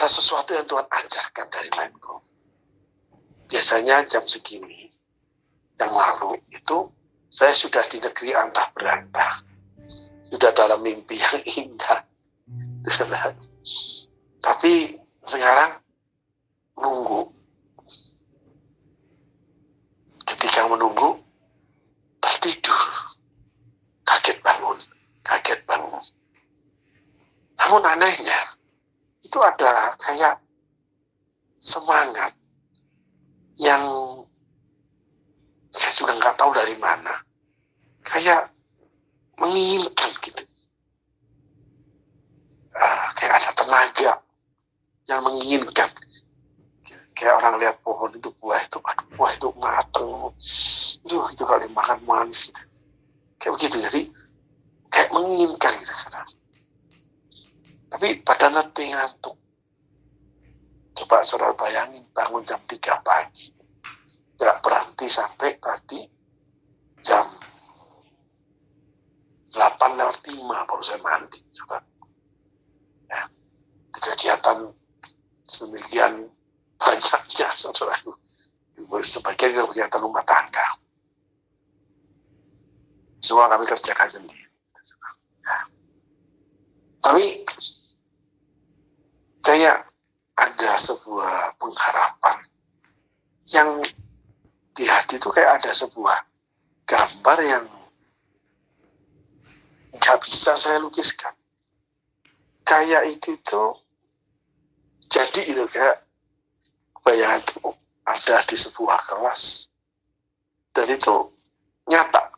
sesuatu yang Tuhan ajarkan dari Mindcom. Biasanya jam segini yang lalu itu saya sudah di negeri antah berantah, sudah dalam mimpi yang indah. Tapi sekarang menunggu. Ketika menunggu, tertidur, kaget bangun. Namun anehnya, itu ada kayak semangat yang saya juga nggak tahu dari mana, kayak menginginkan gitu. Kayak ada tenaga yang menginginkan. Kayak orang lihat pohon itu buah itu mateng, itu kalau dimakan manis gitu. Kayak begitu, jadi kayak menginginkan gitu saudara. Tapi badan letih ngantuk. Coba saudara bayangin bangun jam 3 pagi, nggak berhenti sampai tadi jam 8:05 baru saya mandi, saudara. Ya, kegiatan sedemikian banyaknya, saudaraku. Sebagian kegiatan rumah tangga. Semua kami kerjakan sendiri. Ya. Tapi kayak ada sebuah pengharapan yang di hati itu, kayak ada sebuah gambar yang nggak bisa saya lukiskan. Kayak itu tuh jadi itu kayak bayangan itu ada di sebuah kelas dan itu nyata.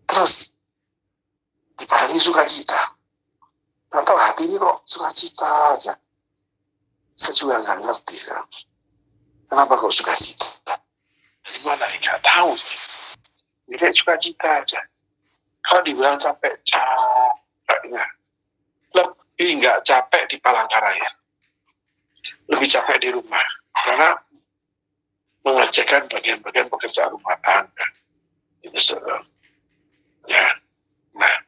Terus dibarengi sukacita. Nggak tahu hati ini kok sukacita aja. Saya juga nggak ngerti. Kenapa kok sukacita? Dari mana? Nggak tahu. Ini kayak sukacita aja. Kalau dibilang capek lebih nggak capek di Palangkaraya. Lebih capek di rumah. Karena mengerjakan bagian-bagian pekerjaan rumah tangga. Itu saudara. Ya. Nah.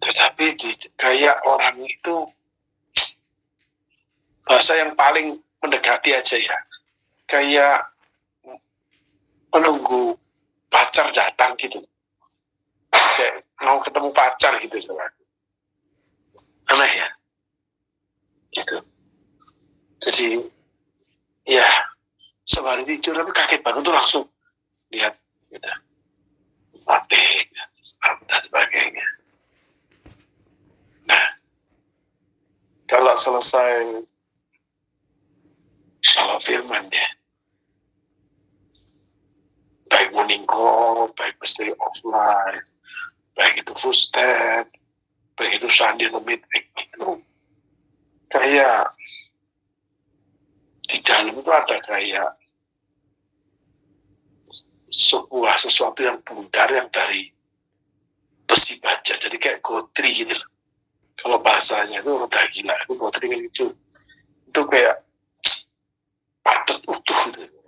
Tetapi kayak orang itu, bahasa yang paling mendekati aja ya, kayak menunggu pacar datang gitu, kayak mau ketemu pacar gitu, saudara. Aneh ya, gitu. Jadi ya sehari tidur tapi kaget banget tuh, langsung lihat gitu, mati dan sebagainya. Nah, kalau selesai kalau firman ya, baik morning call, baik mystery of life, baik itu footstep, baik itu Sunday the midweek, itu kayak di dalam itu ada kayak sebuah sesuatu yang bundar yang dari besi baja, jadi kayak gotri gitu loh. Kalau bahasanya itu udah gila, itu gotri kecil, itu kayak padat utuh gitu.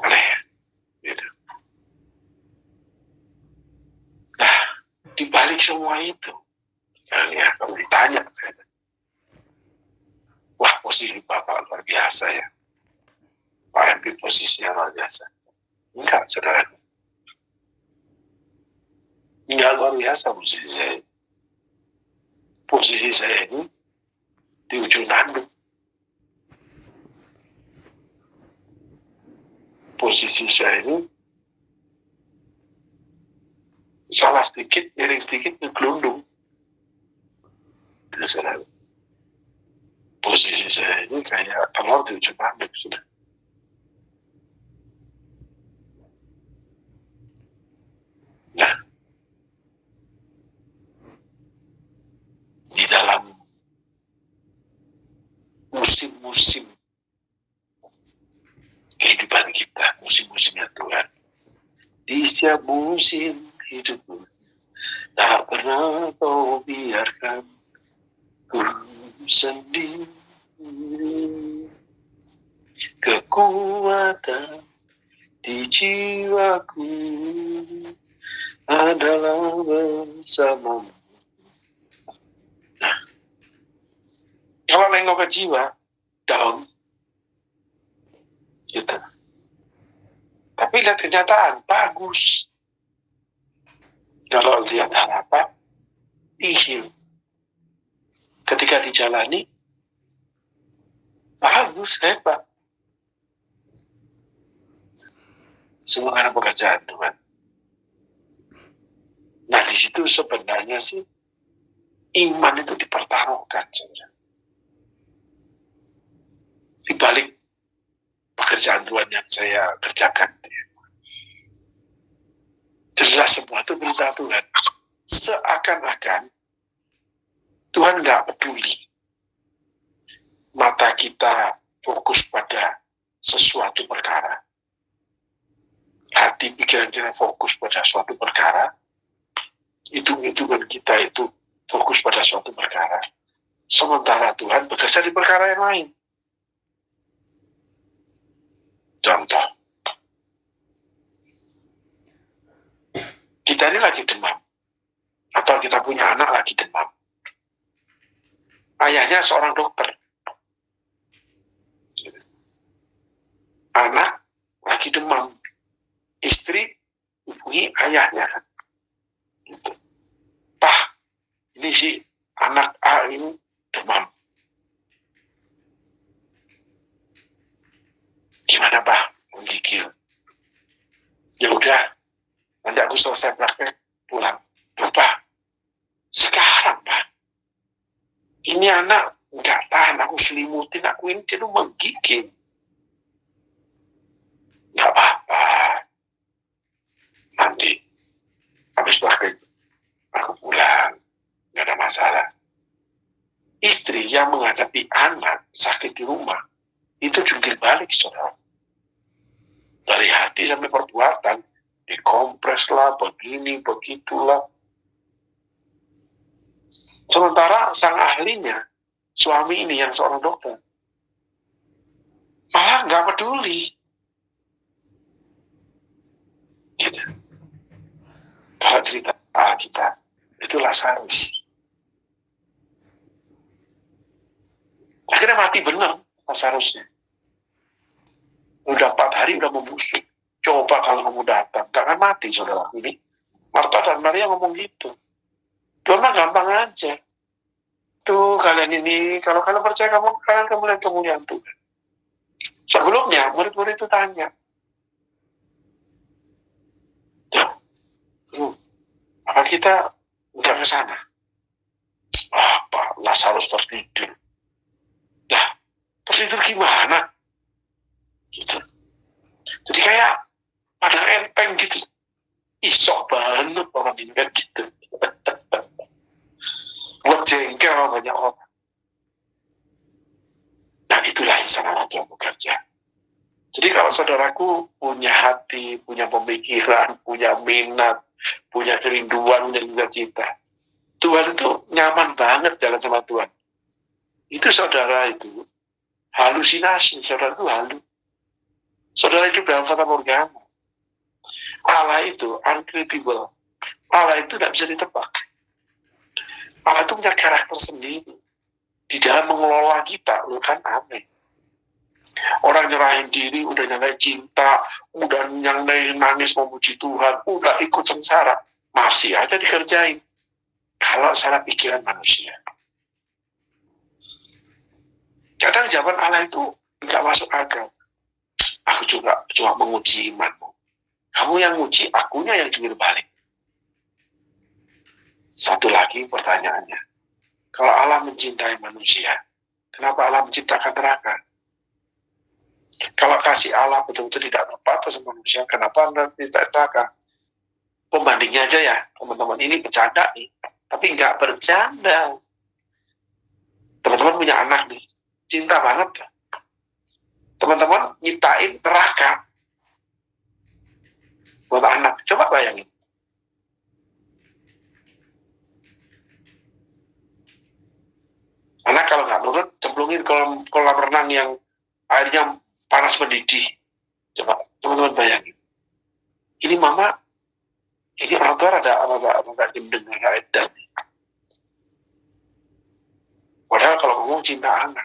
Aneh ya, gitu. Nah, di balik semua itu, ya kalau ditanya saya, wah posisi Bapak luar biasa ya, Pak MP posisinya luar biasa. Enggak, saudara. Enggak luar biasa posisi saya. Posisi saya ini di ujung tanduk. Posisi saya ini salah sedikit, miring sedikit, ngegelundung. Saudara. Posisi saya ini kayak telur di ujung tanduk, sudah. Nah, di dalam musim-musim kehidupan kita, musim-musimnya Tuhan, di setiap musim hidupku, tak pernah kau biarkan ku sendiri. Kekuatan di jiwaku adalah semua. Nah, kalau nengok ke jiwa, down, gitu. Tapi lihat kenyataan, bagus. Kalau lihat harapan, ihil. Ketika dijalani, bagus, hebat. Semua karena pekerjaan Tuhan. Nah, di situ sebenarnya sih iman itu dipertaruhkan sebenarnya. Di balik pekerjaan Tuhan yang saya kerjakan, jelas semua itu berita Tuhan. Seakan-akan Tuhan nggak peduli. Mata kita fokus pada sesuatu perkara. Hati pikiran kita fokus pada suatu perkara. Hitung-hitungan kita itu fokus pada suatu perkara. Sementara Tuhan bekerja di perkara yang lain. Contoh. Kita ini lagi demam. Atau kita punya anak lagi demam. Ayahnya seorang dokter. Anak lagi demam. Istri hubungi ayahnya. Gitu. Pak, ini si anak A ini demam. Gimana Pak? Menggigil. Ya udah, nanti aku selesai praktek pulang. Pak, sekarang Pak, ini anak nggak tahan, aku selimutin, aku ini dia menggigil. Nggak apa-apa. Nanti habis praktek aku pulang, nggak ada masalah. Istri yang menghadapi anak sakit di rumah itu jungkir balik, saudara. Dari hati sampai perbuatan, dikompres lah, begini, begitulah. Sementara sang ahlinya, suami ini yang seorang dokter, malah nggak peduli. Gitu. Kalau cerita kita, itu Lazarus. Akhirnya mati benar Lazarusnya. Udah 4 hari udah membusuk. Coba kalau kamu datang, gak akan mati saudara ini. Marta dan Maria ngomong gitu. Tuhan mah gampang aja. Tuh kalian ini, kalau kalian percaya kamu lihat kemuliaan Tuhan. Sebelumnya murid-murid itu tanya, apa kita nggak ke sana? Apa Lazarus tertidur? Lah, tertidur gimana? Gitu. Jadi kayak pada enteng gitu. Isok banget orang ini kan gitu. Buat jengkel banyak orang. Nah itulah di sana Tuhan bekerja. Jadi kalau saudaraku punya hati, punya pemikiran, punya minat, punya kerinduan, punya cita-cita, Tuhan itu nyaman banget jalan sama Tuhan. Itu saudara itu halusinasi, saudara itu halu. Saudara itu dalam fata morgana. Allah itu uncreatable. Allah itu tidak bisa ditebak. Allah itu punya karakter sendiri. Di dalam mengelola kita, kan aneh. Orang nyerahin diri, udah nyalain cinta, udah nyalain nangis memuji Tuhan, udah ikut sengsara, masih aja dikerjain. Kalau salah pikiran manusia. Kadang jawaban Allah itu nggak masuk akal. Aku juga cuma menguji imanmu. Kamu yang nguji, akunya yang jungkir balik. Satu lagi pertanyaannya. Kalau Allah mencintai manusia, kenapa Allah menciptakan neraka? Kalau kasih Allah betul-betul tidak terbatas sama manusia, kenapa Anda tidak neraka? Pembandingnya aja ya, teman-teman. Ini bercanda nih, tapi nggak bercanda. Teman-teman punya anak nih, cinta banget. Teman-teman nyiptain neraka buat anak. Coba bayangin. Anak kalau nggak nurut, cemplungin kolam renang yang airnya panas mendidih. Coba teman-teman bayangin. Ini mama, ini orang tua ada gendeng, cinta anak.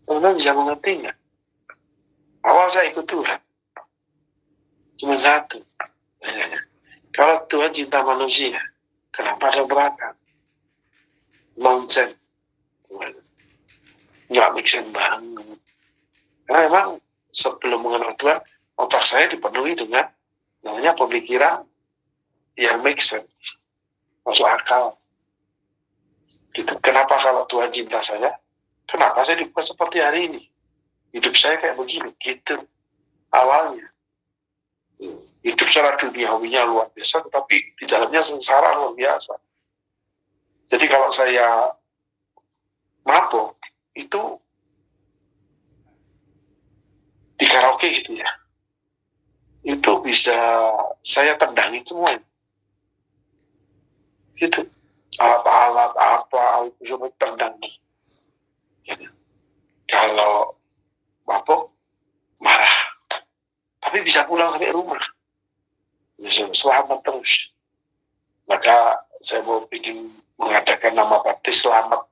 Teman-teman bisa mengerti nggak? Awal saya ikut Tuhan, cuma satu. Kalau Tuhan cinta manusia, kenapa ada neraka? Nonsen. Nggak make sense banget. Karena memang sebelum mengenal Tuhan, otak saya dipenuhi dengan namanya pemikiran yang make sense, masuk akal. Gitu. Kenapa kalau Tuhan cinta saya? Kenapa saya dibuat seperti hari ini? Hidup saya kayak begini, gitu. Awalnya. Hidup secara duniawinya luar biasa, tetapi di dalamnya sengsara luar biasa. Jadi kalau saya mabok, itu di karaoke gitu ya, itu bisa saya tendangin semua. Gitu. Alat-alat apa, cuma tendang. Gitu. Kalau mabok, marah. Tapi bisa pulang sampai rumah. Bisa selamat terus. Maka saya mau bikin mengadakan nama baptis selamat.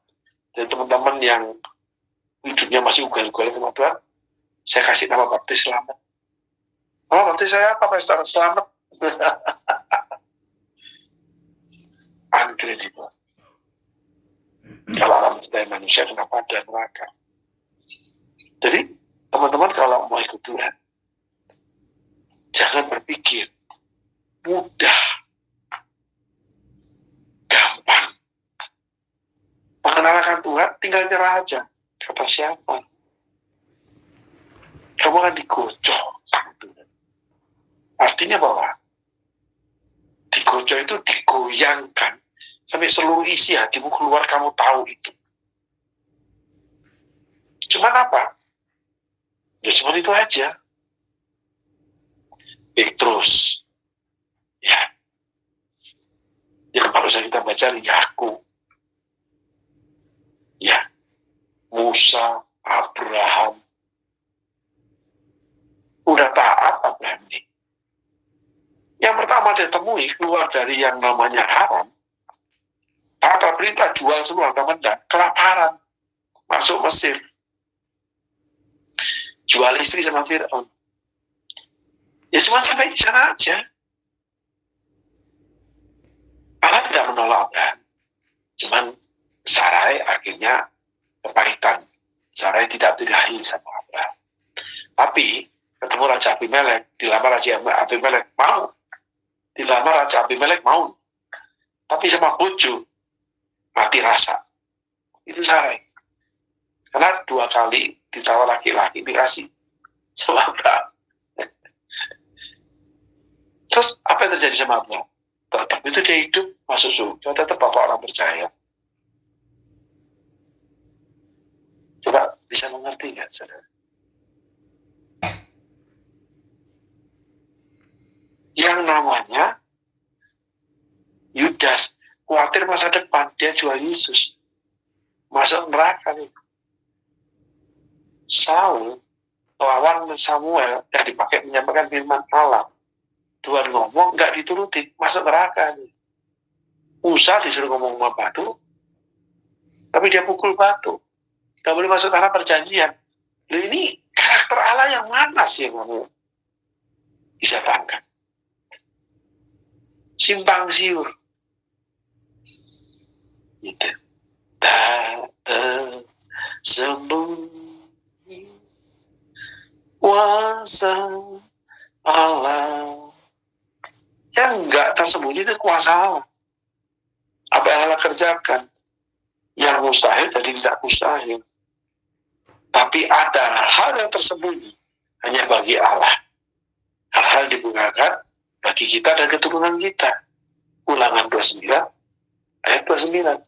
Dan teman-teman yang hidupnya masih ugal-ugal sama Tuhan, saya kasih nama baptis selamat. Nama baptis saya apa, Pastor? Selamat. Incredible. Kalau alam semesta manusia, kenapa ada neraka? Jadi, teman-teman kalau mau ikut Tuhan, jangan berpikir mudah, gampang. Mengenalkan Tuhan, tinggal nyerah aja. Kata siapa? Kamu akan digocok sama Tuhan. Artinya bahwa digocok itu digoyangkan sampai seluruh isi hatimu keluar, kamu tahu itu. Cuman apa? Ya cuma itu aja. Petrus. Ya. Yang barusan kita baca Yakub. Ya. Musa, Abraham. Udah taat Abraham nih. Yang pertama dia temui keluar dari yang namanya haram. Taat perintah jual semua harta benda, kelaparan. Masuk Mesir. Jual istri sama Fir'aun. Ya cuma sampai di sana aja. Allah tidak menolak Abraham. Cuman Sarai akhirnya kepahitan. Sarai tidak birahi sama Abraham. Tapi ketemu Raja Abimelek, dilamar Raja Abimelek mau. Dilamar Raja Abimelek mau. Tapi sama bojo mati rasa. Itu Sarai. Karena 2 kali ditawar laki-laki dikasih sama Abraham. Terus apa yang terjadi sama Abraham? Tetap itu dia hidup masuk surga, tetap bapak orang percaya. Coba bisa mengerti nggak, saudara? Yang namanya Yudas khawatir masa depan, dia jual Yesus, masuk neraka nih. Saul lawan Samuel yang dipakai menyampaikan firman Allah. Tuhan ngomong nggak dituruti, masuk neraka nih. Musa disuruh ngomong sama batu, tapi dia pukul batu. Gak boleh masuk tanah perjanjian. Loh, ini karakter Allah yang mana sih yang kamu bisa tangkap? Simpang siur. Gitu. Tak tersembunyi kuasa Allah. Yang enggak tersembunyi itu kuasa Allah. Apa yang Allah kerjakan? Yang mustahil jadi tidak mustahil. Tapi ada hal yang tersembunyi hanya bagi Allah. Hal-hal dibukakan bagi kita dan keturunan kita. Ulangan 29 ayat 29.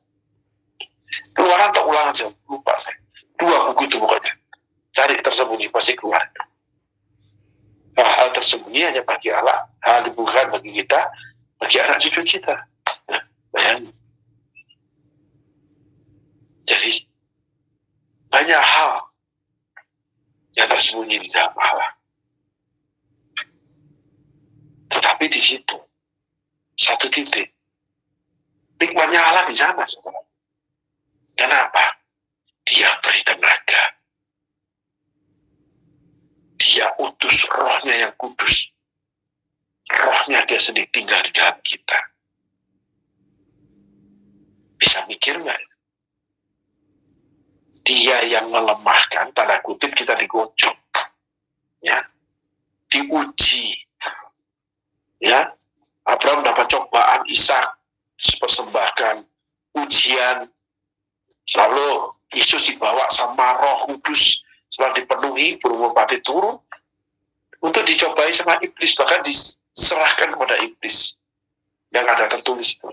Keluaran atau ulangan saya lupa saya. 2 buku itu pokoknya. Cari tersembunyi pasti keluar itu. Hal tersembunyi hanya bagi Allah, hal dibukakan bagi kita, bagi anak cucu kita. Nah, bayangin. Jadi banyak hal yang tersembunyi di dalam Allah. Tetapi di situ satu titik, Nikmatnya Allah di sana, saudara. Kenapa? Dia beri tenaga. Dia utus rohnya yang kudus. Rohnya dia sendiri tinggal di dalam kita. Bisa mikir nggak? Dia yang melemahkan, tanda kutip kita digojok. Ya, diuji. Ya, Abraham dapat cobaan, Ishak dipersembahkan, ujian, lalu Yesus dibawa sama Roh Kudus setelah dipenuhi, burung merpati turun untuk dicobai sama iblis, bahkan diserahkan kepada iblis yang ada tertulis itu.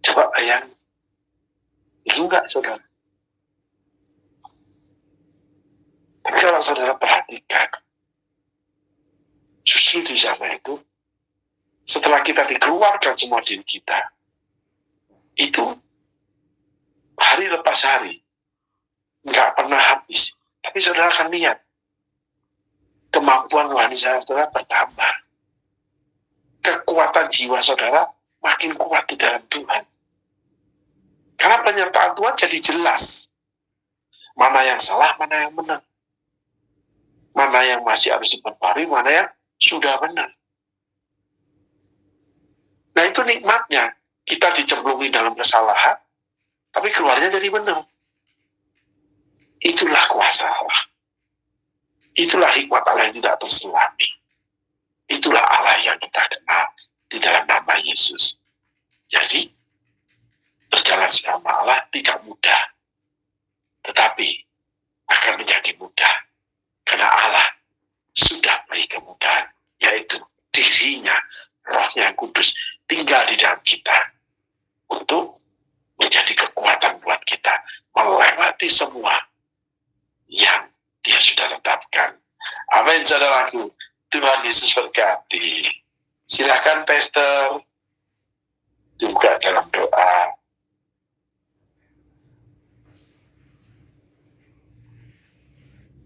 Coba bayang, itu enggak, saudara? Tapi kalau saudara perhatikan, justru di sana itu, setelah kita dikeluarkan semua diri kita, itu hari lepas hari, nggak pernah habis. Tapi saudara akan lihat, kemampuan rohani saudara bertambah. Kekuatan jiwa saudara makin kuat di dalam Tuhan. Karena penyertaan Tuhan jadi jelas. Mana yang salah, mana yang benar. Mana yang masih harus diperbarui, mana yang sudah benar. Nah itu nikmatnya. Kita dicemplungi dalam kesalahan, tapi keluarnya jadi benar. Itulah kuasa Allah. Itulah hikmat Allah yang tidak terselami. Itulah Allah yang kita kenal di dalam nama Yesus. Jadi, berjalan sama Allah tidak mudah. Tetapi, akan menjadi mudah. Karena Allah sudah beri kemudahan. Yaitu dirinya, rohnya yang kudus, tinggal di dalam kita. Untuk menjadi kekuatan buat kita. Melewati semua yang dia sudah tetapkan. Amin, saudaraku. Tuhan Yesus berkati. Silakan, Pastor. Juga dalam doa.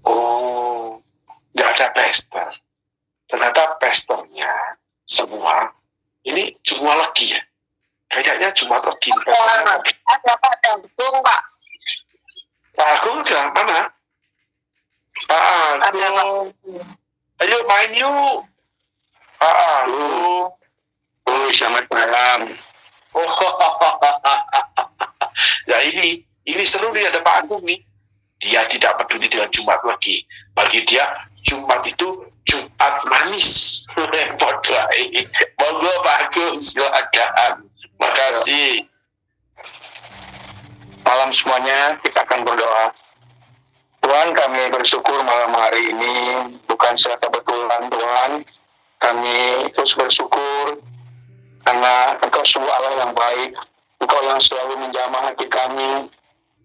Oh, nggak ada pastor. Ternyata pastornya semua, ini semua lagi ya. Kayaknya cuma lagi. Ada Pak Agung, Pak. Pak Agung udah mana? Pak Agung. Ayo main yuk. Pak Agung. Oh, selamat malam. Oh, ya ini seru nih, ada Pak Agung nih. Dia tidak peduli dengan Jumat lagi. Bagi dia Jumat itu Jumat manis. Monggo Pak Agung, silakan. Makasih. Malam semuanya, kita akan berdoa. Tuhan, kami bersyukur malam hari ini, bukan secara kebetulan Tuhan, kami terus bersyukur karena Engkau sungguh Allah yang baik, Engkau yang selalu menjamah hati kami,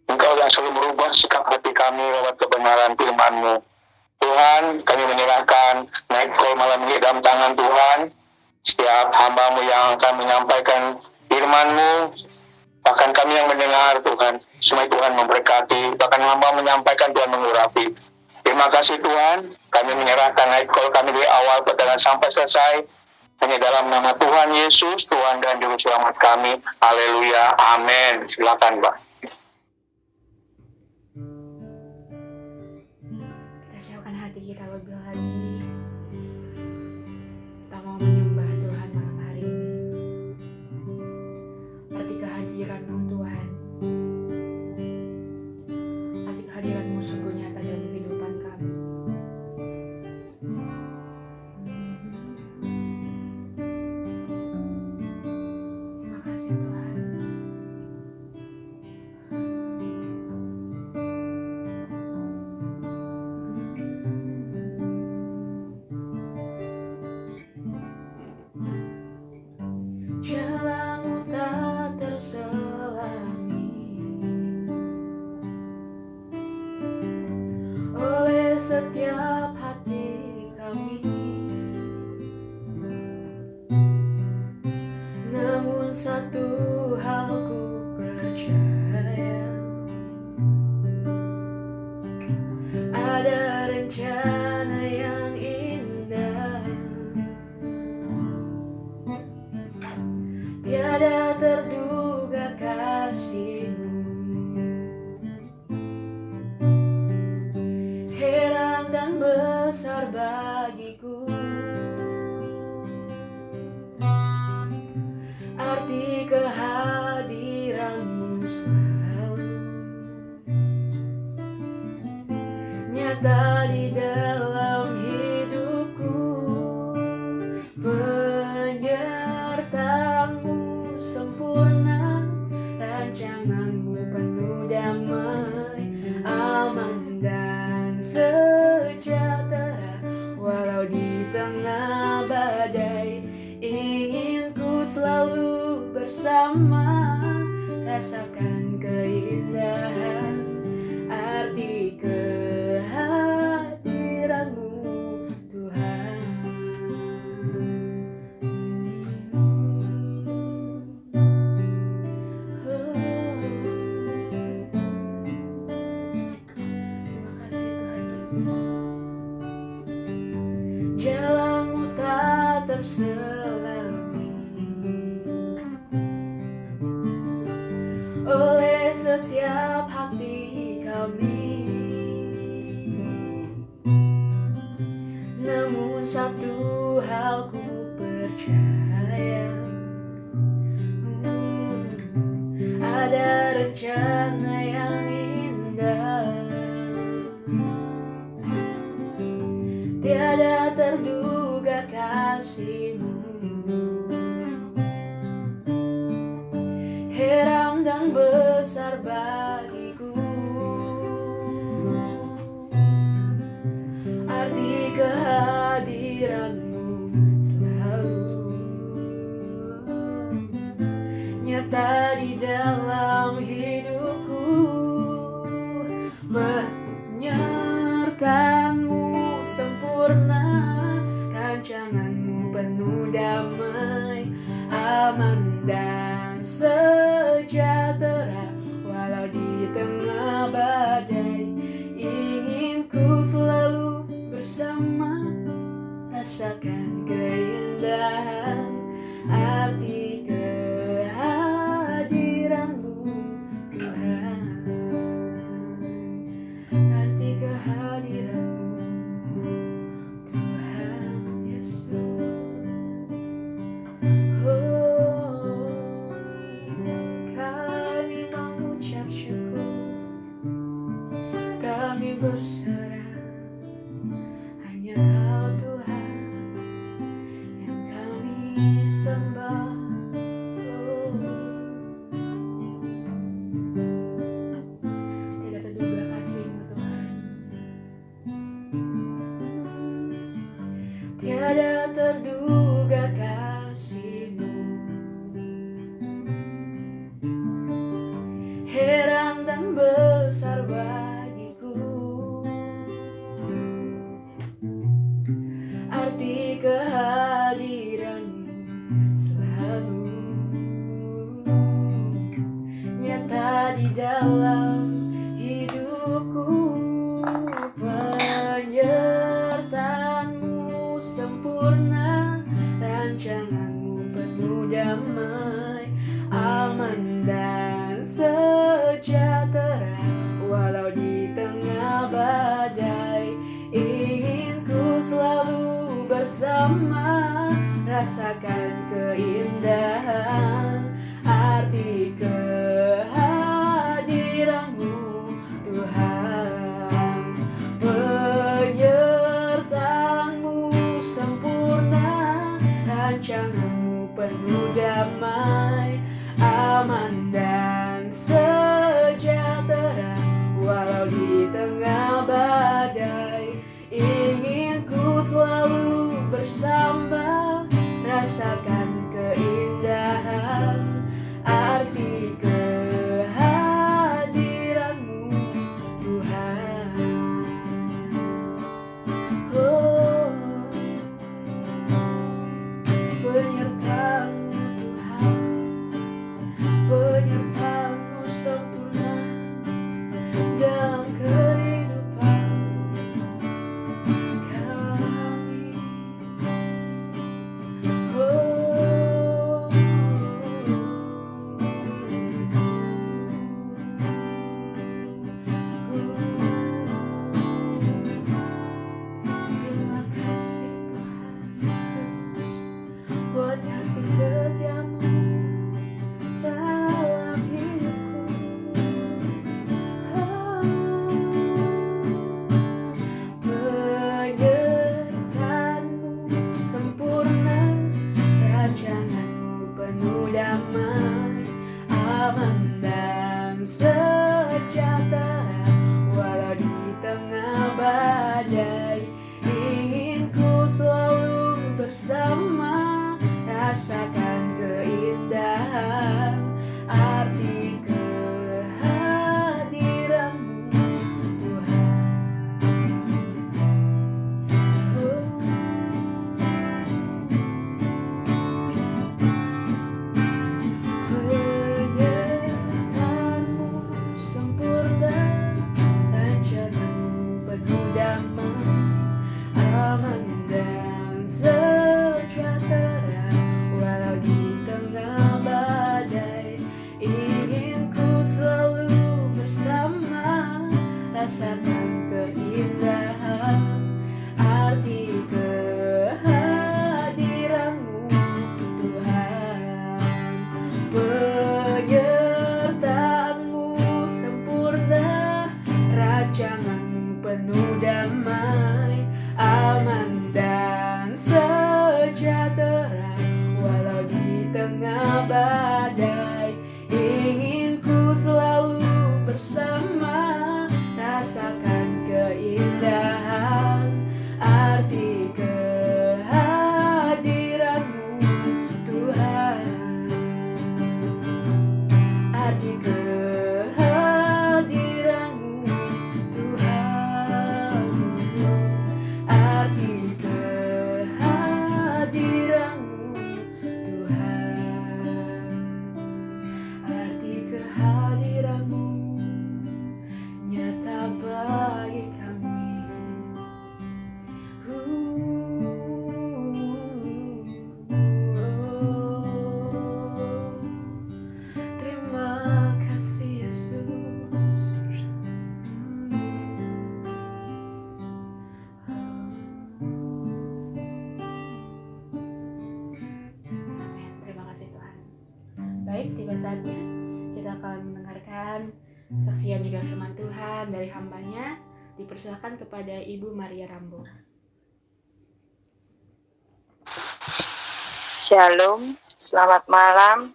Engkau yang selalu merubah sikap hati kami lewat kebenaran firman-Mu. Tuhan, kami menyerahkan naik call malam ini dalam tangan Tuhan. Setiap hamba-Mu yang akan menyampaikan firman-Mu, bahkan kami yang mendengar Tuhan, semua Tuhan memberkati, bahkan hamba menyampaikan Tuhan mengurapi. Terima kasih Tuhan, kami menyerahkan naik call kami dari awal perjalanan sampai selesai. Hanya dalam nama Tuhan Yesus, Tuhan dan Juru Selamat kami. Haleluya, amin. Silakan Pak. Kita siapkan hati kita lebih lagi. Kita mau menyembah Tuhan malam hari ini. Arti kehadiran-Mu Tuhan. Arti kehadiran-Mu sungguh nyata dalam kehidupan kami. Terima kasih Tuhan. Jalan-Mu tak terselangi oleh setiap hati kami. Namun satu hal ku percaya, ada rencana yang indah. Tiada selalu bersama, rasakan keindahan arti kehadiranmu Tuhan. Terima kasih Tuhan Yesus. Jalanmu tak terselami oleh setiap hati kami, namun satu hal ku percaya, ada rencana yang indah, tiada terduga kasih-Mu, heran dan besar bagiku, arti kehadiran-Mu selalu nyata di dalam hidupku. Penyertaan-Mu sempurna, rancangan-Mu penuh damai, aman dan sejahtera walau di tengah badai. Ingin ku selalu bersama, rasakan keindahan arti kehadiran-Mu Tuhan, arti kehadiran-Mu Tuhan Yesus. Oh, kami mengucap syukur, kami berserah, hanya Kau Tuhan yang kami sembah. Tidak terduga kasih-Mu Tuhan, tiada terduga kasih-Mu, heran dan besar bagiku, arti kehadiran-Mu selalu nyata di dalam hidupku. Penyertaan-Mu sempurna, rancangan-Mu penuh damai, aman dan sejahtera walau di tengah badai. Ingin ku selalu bersama, rasakan keindahan arti kehadiran-Mu Tuhan. Penyertaan-Mu sempurna, rancangan-Mu penuh damai, aman dan sejahtera walau di tengah badai. Ingin ku selalu bersama, rasakan keindahan arti kehadiran-Mu Tuhan. Oh, penyertaan-Mu Tuhan, penyertaan-Mu sempurna dalam kehidupan kami. Baik, tiba saatnya kita akan mendengarkan kesaksian juga firman Tuhan dari hambanya. Dipersilakan kepada Ibu Maria Rambo. Shalom, selamat malam.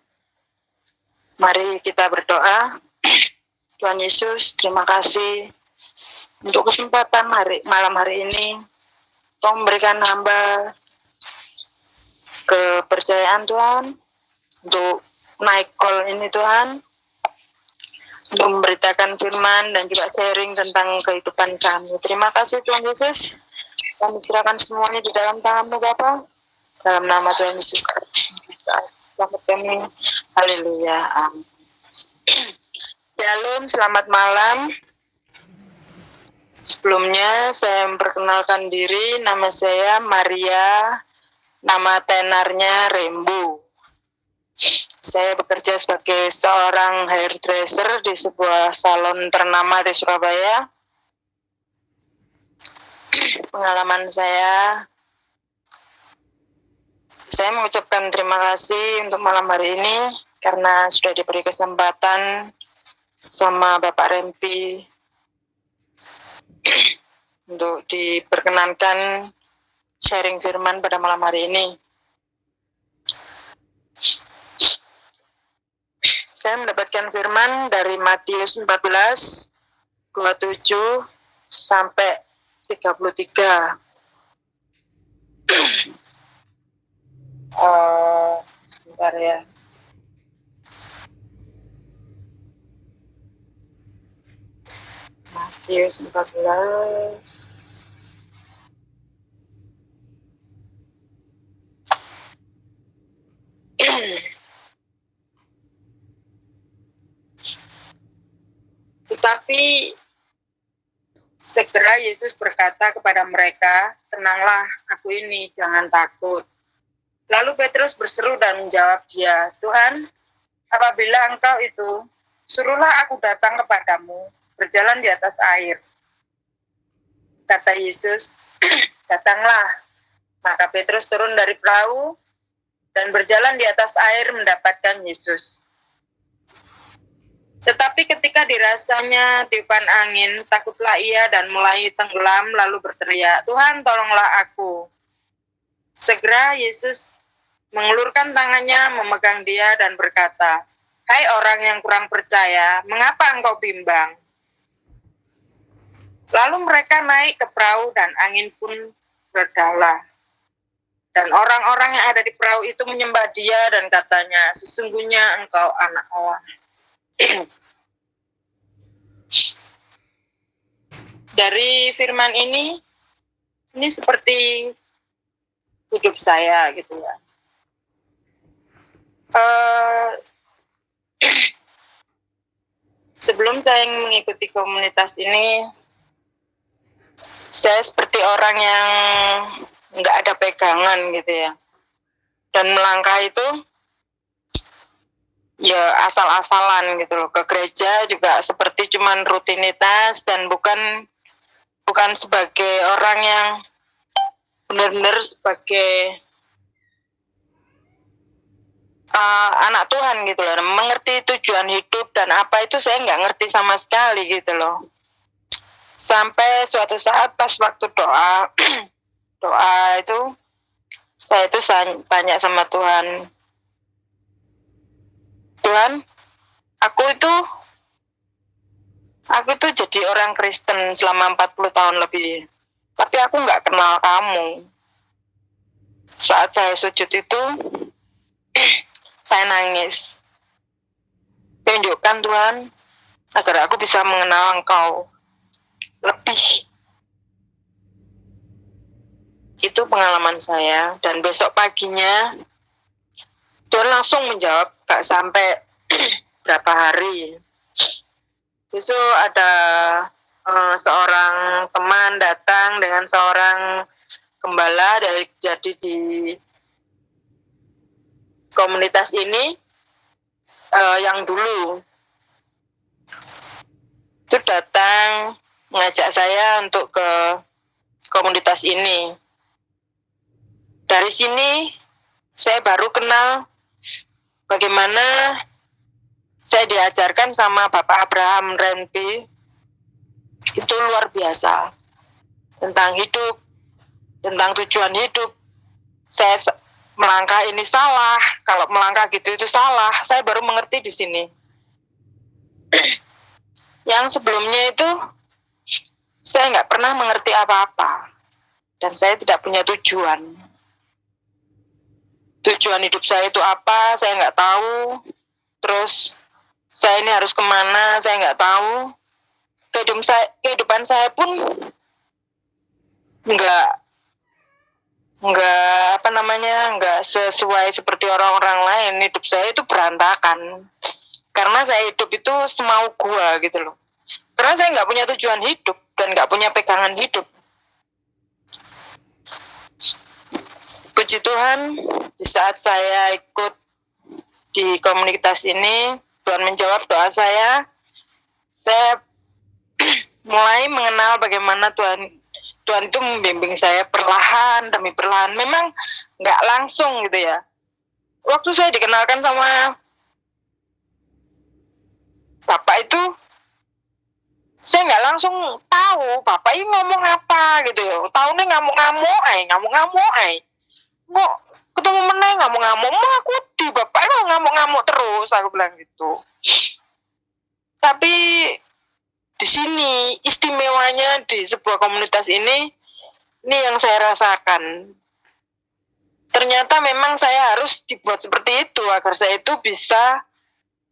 Mari kita berdoa. Tuhan Yesus, terima kasih untuk kesempatan malam hari ini. Kau memberikan hamba kepercayaan Tuhan untuk naik call ini Tuhan, untuk memberitakan firman dan juga sharing tentang kehidupan kami. Terima kasih Tuhan Yesus. Kami serahkan semuanya di dalam tangan-Mu Bapa. Dalam nama Tuhan Yesus, selamat kami. Haleluya. Amin. Shalom, selamat malam. Sebelumnya saya memperkenalkan diri, nama saya Maria, nama tenarnya Rembu. Saya bekerja sebagai seorang hairdresser di sebuah salon ternama di Surabaya. Pengalaman saya mengucapkan terima kasih untuk malam hari ini karena sudah diberi kesempatan sama Bapak Rempi untuk diperkenankan sharing firman pada malam hari ini. Saya mendapatkan firman dari Matius 14, 27 sampai 33. Sebentar ya. Matius 14. Tetapi segera Yesus berkata kepada mereka, "Tenanglah, aku ini, jangan takut." Lalu Petrus berseru dan menjawab dia, "Tuhan, apabila Engkau itu, suruhlah aku datang kepadamu, berjalan di atas air." Kata Yesus, "Datanglah." Maka Petrus turun dari perahu dan berjalan di atas air mendapatkan Yesus. Tetapi ketika dirasanya tiupan angin, takutlah ia dan mulai tenggelam lalu berteriak, "Tuhan, tolonglah aku." Segera Yesus mengulurkan tangannya, memegang dia dan berkata, "Hai orang yang kurang percaya, mengapa engkau bimbang?" Lalu mereka naik ke perahu dan angin pun redalah. Dan orang-orang yang ada di perahu itu menyembah dia dan katanya, "Sesungguhnya engkau anak Allah." Dari firman ini seperti hidup saya gitu ya. Sebelum saya mengikuti komunitas ini, saya seperti orang yang nggak ada pegangan gitu ya. Dan melangkah itu ya asal-asalan gitu loh. Ke gereja juga seperti cuman rutinitas dan bukan sebagai orang yang benar-benar sebagai anak Tuhan gitu loh. Mengerti tujuan hidup dan apa itu saya nggak ngerti sama sekali gitu loh. Sampai suatu saat pas waktu doa itu saya itu tanya sama Tuhan, "Tuhan, aku itu jadi orang Kristen selama 40 tahun lebih, tapi aku nggak kenal kamu." Saat saya sujud itu, saya nangis. Tunjukkan Tuhan, agar aku bisa mengenal Engkau lebih. Itu pengalaman saya. Dan besok paginya, Tuhan langsung menjawab, gak sampai berapa hari. Besok ada seorang teman datang dengan seorang gembala jadi di komunitas ini yang dulu itu datang mengajak saya untuk ke komunitas ini. Dari sini saya baru kenal bagaimana saya diajarkan sama Bapak Abraham Renpi, itu luar biasa. Tentang hidup, tentang tujuan hidup. Saya melangkah ini salah, kalau melangkah gitu itu salah. Saya baru mengerti di sini. Yang sebelumnya itu saya nggak pernah mengerti apa-apa, dan saya tidak punya tujuan. Tujuan hidup saya itu apa, saya nggak tahu. Terus saya ini harus kemana, saya nggak tahu. Kehidupan saya pun nggak nggak sesuai seperti orang-orang lain. Hidup saya itu berantakan karena saya hidup itu semau gua gitu loh. Karena saya nggak punya tujuan hidup dan nggak punya pegangan hidup. Puji Tuhan, di saat saya ikut di komunitas ini, Tuhan menjawab doa saya. Saya mulai mengenal bagaimana Tuhan itu membimbing saya perlahan demi perlahan. Memang nggak langsung gitu ya. Waktu saya dikenalkan sama Bapak itu, saya nggak langsung tahu Bapak ini ngomong apa gitu ya. Tahunya ngamuk-ngamuk, kok ketemu meneng ngamuk-ngamuk, mau aku di Bapak itu ngamuk-ngamuk terus, aku bilang gitu. Tapi di sini istimewanya di sebuah komunitas ini yang saya rasakan. Ternyata memang saya harus dibuat seperti itu agar saya itu bisa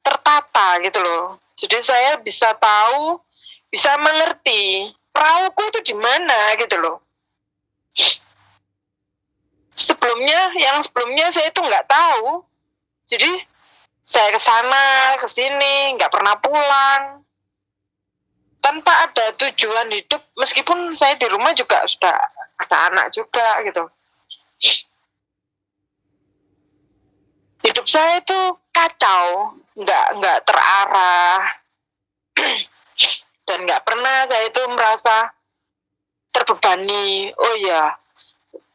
tertata gitu loh. Jadi saya bisa tahu, bisa mengerti perahuku itu di mana gitu loh. Sebelumnya saya itu nggak tahu. Jadi saya ke sana, ke sini, nggak pernah pulang. Tanpa ada tujuan hidup, meskipun saya di rumah juga sudah ada anak juga gitu. Hidup saya itu kacau, nggak terarah, dan nggak pernah saya itu merasa terbebani. Oh ya,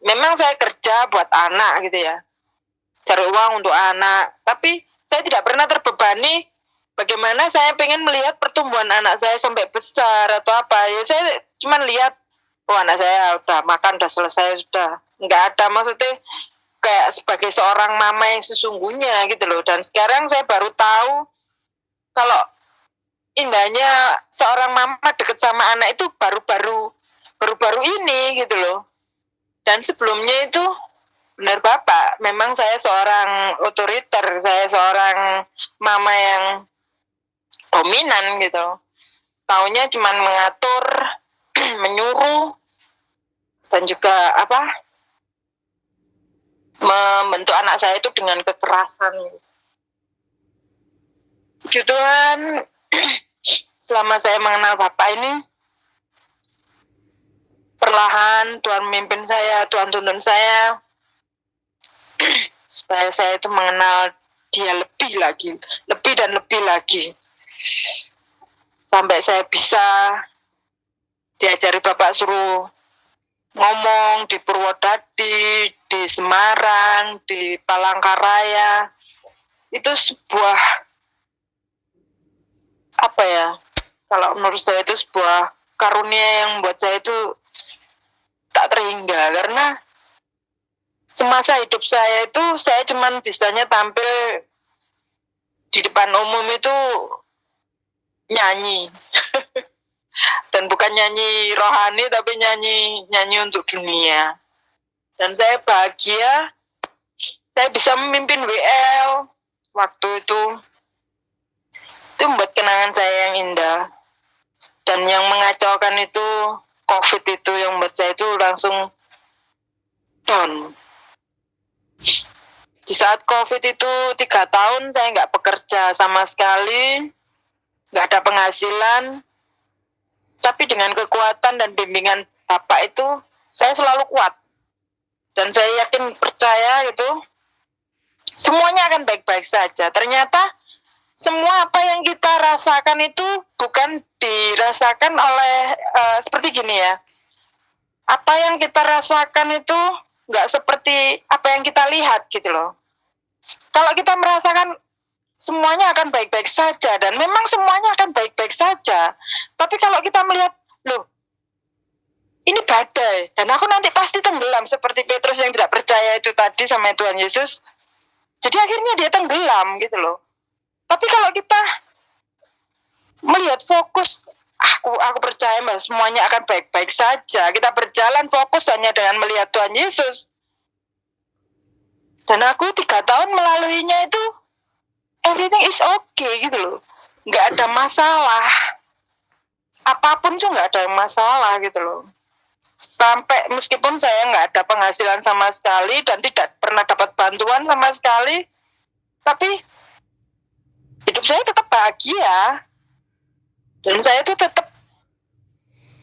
memang saya kerja buat anak gitu ya, cari uang untuk anak, tapi saya tidak pernah terbebani. Bagaimana saya pengen melihat pertumbuhan anak saya sampai besar atau apa, ya saya cuma lihat, oh anak saya udah makan, udah selesai, sudah. Nggak ada maksudnya kayak sebagai seorang mama yang sesungguhnya gitu loh. Dan sekarang saya baru tahu kalau indahnya seorang mama deket sama anak itu baru-baru ini gitu loh. Dan sebelumnya itu benar Bapak, memang saya seorang otoriter, saya seorang mama yang dominan gitu. Taunya cuma mengatur, menyuruh, dan juga membentuk anak saya itu dengan kekerasan. Puji Tuhan, selama saya mengenal Bapak ini, perlahan Tuhan memimpin saya, Tuhan tuntun saya, supaya saya itu mengenal Dia lebih dan lebih lagi. Sampai saya bisa diajari Bapak suruh ngomong di Purwodadi, di Semarang, di Palangkaraya. Itu sebuah kalau menurut saya itu sebuah karunia yang membuat saya itu tak terhingga, karena semasa hidup saya itu saya cuman bisanya tampil di depan umum itu nyanyi. Dan bukan nyanyi rohani, tapi nyanyi untuk dunia. Dan saya bahagia saya bisa memimpin WL waktu itu membuat kenangan saya yang indah. Dan yang mengacaukan itu COVID itu yang membuat saya itu langsung down. Di saat COVID itu 3 tahun saya nggak bekerja sama sekali, nggak ada penghasilan, tapi dengan kekuatan dan bimbingan Bapak itu saya selalu kuat. Dan saya yakin, percaya gitu, semuanya akan baik-baik saja. Ternyata semua apa yang kita rasakan itu bukan dirasakan oleh seperti gini ya. Apa yang kita rasakan itu nggak seperti apa yang kita lihat gitu loh. Kalau kita merasakan semuanya akan baik-baik saja, dan memang semuanya akan baik-baik saja, tapi kalau kita melihat, loh, ini badai, dan aku nanti pasti tenggelam, seperti Petrus yang tidak percaya itu tadi sama Tuhan Yesus, jadi akhirnya dia tenggelam gitu loh. Tapi kalau kita melihat fokus, aku percaya Mbak, semuanya akan baik-baik saja, kita berjalan fokus hanya dengan melihat Tuhan Yesus. Dan aku 3 tahun melaluinya itu everything is okay gitu loh, nggak ada masalah, apapun tuh nggak ada masalah gitu loh. Sampai meskipun saya nggak ada penghasilan sama sekali dan tidak pernah dapat bantuan sama sekali, tapi hidup saya tetap bahagia, dan saya tuh tetap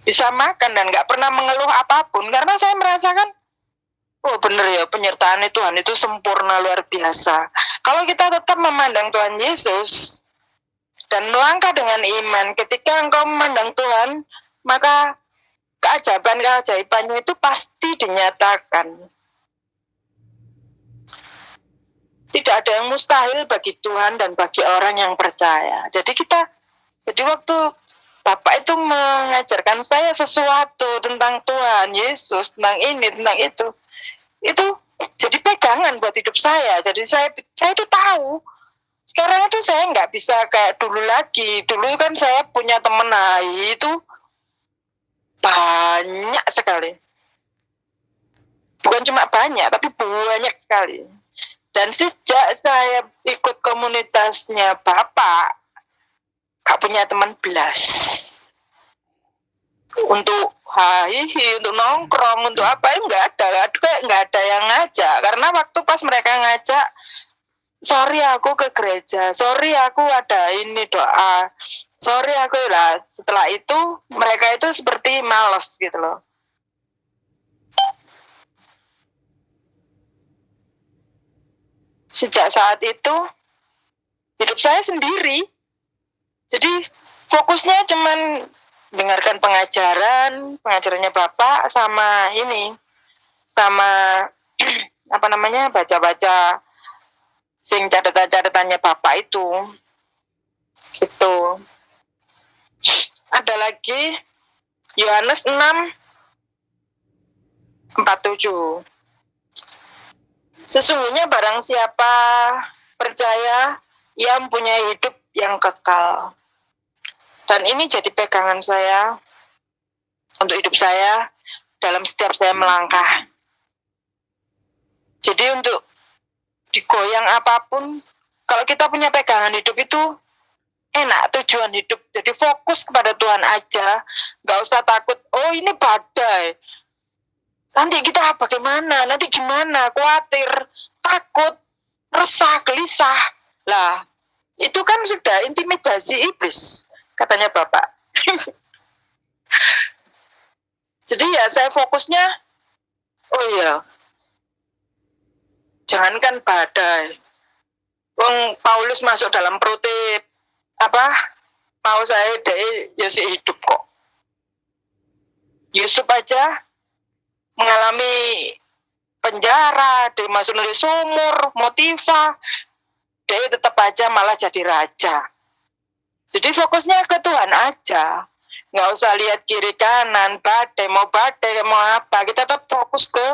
bisa makan dan nggak pernah mengeluh apapun, karena saya merasakan, oh bener ya, penyertaan Tuhan itu sempurna luar biasa. Kalau kita tetap memandang Tuhan Yesus dan melangkah dengan iman, ketika engkau memandang Tuhan, maka keajaiban-keajaibannya itu pasti dinyatakan. Tidak ada yang mustahil bagi Tuhan dan bagi orang yang percaya. Jadi waktu Bapak itu mengajarkan saya sesuatu tentang Tuhan Yesus, tentang ini, tentang itu jadi pegangan buat hidup saya. Jadi saya itu tahu. Sekarang itu saya nggak bisa kayak dulu lagi. Dulu kan saya punya teman itu banyak sekali. Bukan cuma banyak, tapi banyak sekali. Dan sejak saya ikut komunitasnya Bapak, gak punya teman belas. Untuk hahihi, untuk nongkrong, untuk apa, nggak ada yang ngajak. Karena waktu pas mereka ngajak, sorry aku ke gereja, sorry aku ada ini doa, sorry aku lah. Setelah itu mereka itu seperti malas gitu loh. Sejak saat itu hidup saya sendiri. Jadi fokusnya cuman dengarkan pengajarannya Bapak sama baca-baca sing catatan-catatannya Bapak itu. Gitu. Ada lagi Yohanes 6:47. Sesungguhnya barang siapa percaya, ia mempunyai hidup yang kekal. Dan ini jadi pegangan saya untuk hidup saya dalam setiap saya melangkah. Jadi untuk digoyang apapun, kalau kita punya pegangan hidup itu enak, tujuan hidup. Jadi fokus kepada Tuhan aja, nggak usah takut, oh ini badai, nanti kita bagaimana, nanti gimana, khawatir, takut, resah, gelisah. Lah, itu kan sudah intimidasi iblis, katanya Bapak. Jadi ya saya fokusnya, oh iya, jangankan badai. Wong Paulus masuk dalam perutnya mau saya dia hidup kok. Yusuf aja mengalami penjara, dia masuk dari sumur, motiva, dia tetap aja malah jadi raja. Jadi fokusnya ke Tuhan aja, nggak usah lihat kiri kanan, badai mau apa, kita tetap fokus ke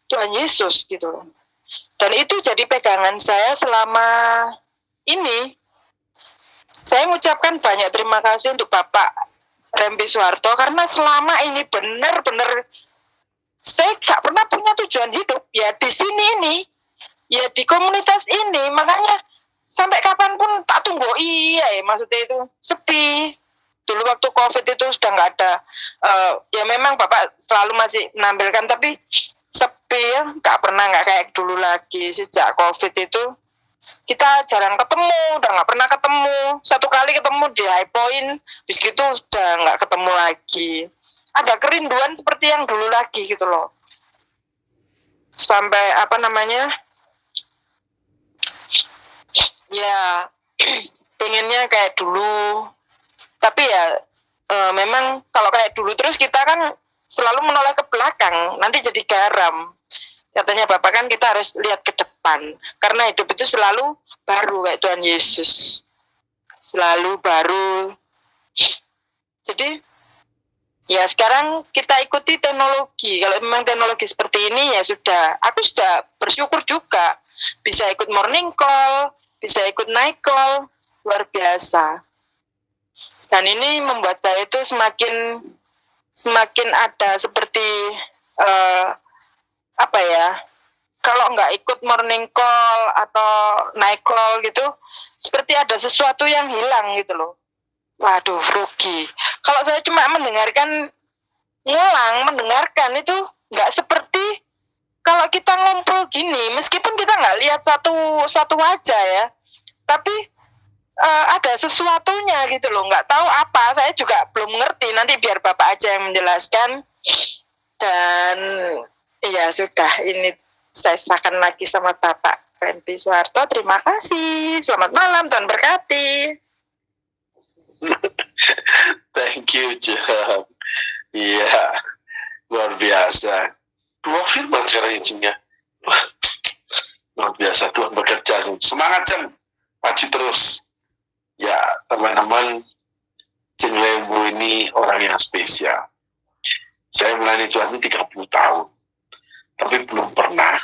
Tuhan Yesus gitu loh. Dan itu jadi pegangan saya selama ini. Saya mengucapkan banyak terima kasih untuk Bapak Rembi Soeharto, karena selama ini benar-benar saya gak pernah punya tujuan hidup ya di sini ini, ya di komunitas ini. Makanya sampai kapanpun tak tunggu, maksudnya itu sepi. Dulu waktu COVID itu sudah nggak ada, ya memang Bapak selalu masih menampilkan, tapi sepi ya, nggak kayak dulu lagi. Sejak COVID itu kita jarang ketemu, udah nggak pernah ketemu. Satu kali ketemu di High Point, bis gitu udah nggak ketemu lagi. Ada kerinduan seperti yang dulu lagi gitu loh. Sampai ya pengennya kayak dulu. Tapi ya memang kalau kayak dulu terus kita kan selalu menoleh ke belakang, nanti jadi garam. Katanya Bapak kan kita harus lihat ke depan. kapan. Karena hidup itu selalu baru kayak Tuhan Yesus. Selalu baru. Jadi ya sekarang kita ikuti teknologi. Kalau memang teknologi seperti ini ya sudah. Aku sudah bersyukur juga bisa ikut morning call, bisa ikut night call, luar biasa. Dan ini membuat saya itu semakin ada seperti apa ya? Kalau nggak ikut morning call atau night call gitu, seperti ada sesuatu yang hilang gitu loh. Waduh, rugi. Kalau saya cuma mendengarkan itu nggak seperti kalau kita ngumpul gini, meskipun kita nggak lihat satu wajah ya, tapi ada sesuatunya gitu loh, nggak tahu apa, saya juga belum ngerti, nanti biar Bapak aja yang menjelaskan. Dan ya sudah, ini saya serahkan lagi sama Bapak Renpi Soeharto. Terima kasih, selamat malam, Tuhan berkati. Thank you, Jam. Iya, luar biasa. 2 firman sekarang isinya. Wah, luar biasa, Tuhan bekerja. Semangat, Jam. Maju terus. Ya, teman-teman, Jeng Lembu ini orang yang spesial. Saya melayani Tuhan ini 30 tahun. Tapi belum pernah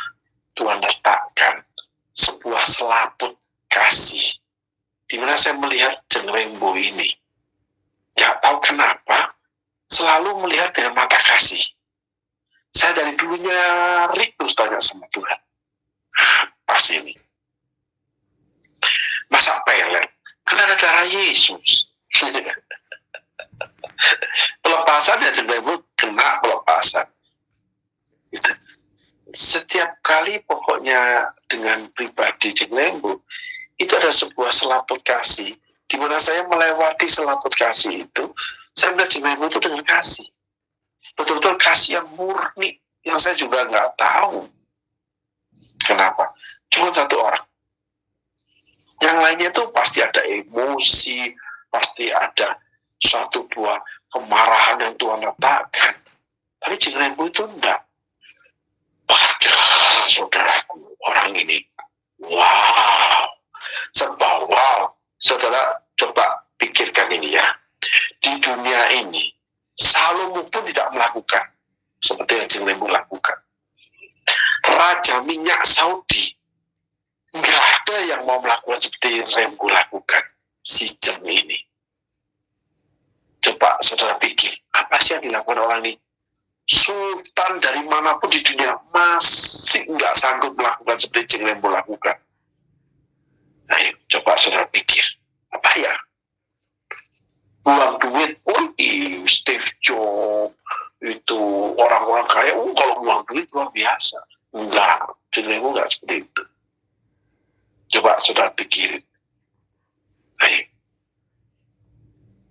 Tuhan letakkan sebuah selaput kasih di mana saya melihat Jeng Lembu ini. Gak tahu kenapa, selalu melihat dengan mata kasih. Saya dari dulunya terus tanya sama Tuhan, apa sih ini? Masa pelet? Kan ada darah Yesus. Pelepasan ya Jeng Lembu kena pelepasan. Gitu. Setiap kali pokoknya dengan pribadi Jeng Lembu, itu ada sebuah selaput kasih, di mana saya melewati selaput kasih itu, saya melihat Jeng Lembu itu dengan kasih. Betul-betul kasih yang murni, yang saya juga nggak tahu. Kenapa? Cuma satu orang. Yang lainnya itu pasti ada emosi, pasti ada suatu buah kemarahan yang Tuhan letakkan. Tapi Jeng Lembu itu enggak. Pada saudaraku, orang ini, wow. Sebab wow, saudara coba pikirkan ini ya. Di dunia ini, Salomo pun tidak melakukan seperti yang Jeng Lembu lakukan. Raja minyak Saudi, nggak ada yang mau melakukan seperti Lembu lakukan. Si Jeng ini. Coba saudara pikir, apa sih yang dilakukan orang ini? Sultan dari manapun di dunia masih nggak sanggup melakukan seperti Jeng Lembu lakukan. Ayo, coba saudara pikir, apa ya? Buang duit, Steve Jobs, itu orang-orang kaya, kalau buang duit luar biasa. Enggak, Jeng Lembu enggak seperti itu. Coba saudara pikirin. Ayo.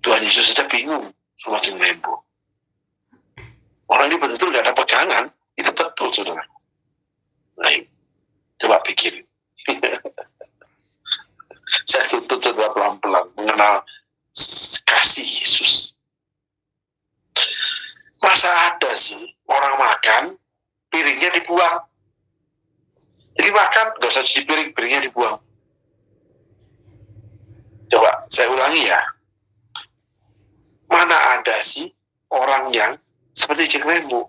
Tuhan Yesus saja bingung sama Jeng Lembu. Orang ini betul-betul enggak ada pegangan, itu betul saudara. Ayo, coba pikirin. Saya tutup saudara pelan-pelan mengenal kasih Yesus. Masa ada sih orang makan, piringnya dibuang. Jadi makan, gak usah cuci piring, piringnya dibuang. Coba saya ulangi ya. Mana ada sih orang yang seperti Jeng Lembu,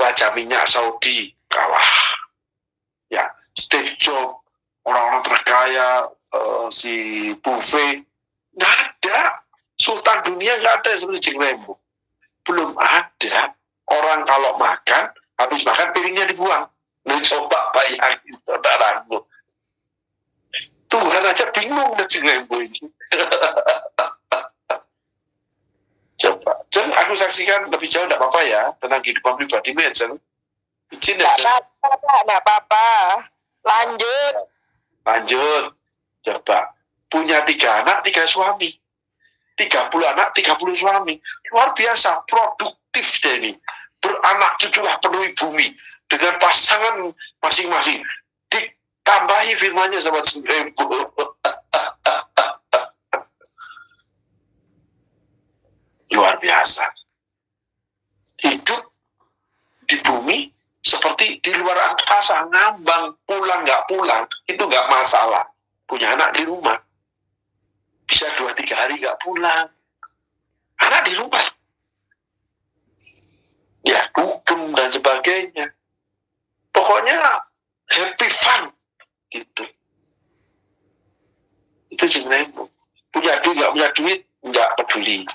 Raja minyak Saudi kalah. Ya, Steve Jobs, orang-orang terkaya, si Buffett, nggak ada. Sultan dunia nggak ada seperti Jeng Lembu. Belum ada orang kalau makan, habis makan piringnya dibuang. Nah, coba bayangin saudaraku. Tuhan aja bingung dengan Jeng Lembu ini. Coba, Jeng, aku saksikan lebih jauh tidak apa-apa ya tentang kehidupan pribadi Jeng. Izin ya, Jeng? Tidak apa-apa. Lanjut. Coba, punya 3 anak, 3 suami. 30 anak, 30 suami. Luar biasa, produktif deh ini. Beranak cuculah penuhi bumi. Dengan pasangan masing-masing. Ditambahi firmannya sama Jeng Lembu. Luar biasa. Hidup di bumi Seperti di luar angkasa, ngambang, pulang nggak pulang, itu nggak masalah. Punya anak di rumah. Bisa 2-3 hari nggak pulang. Anak di rumah. Ya, dugem dan sebagainya. Pokoknya happy fun. Gitu. Itu Jeng Rembo. Punya duit, nggak punya duit, nggak peduli.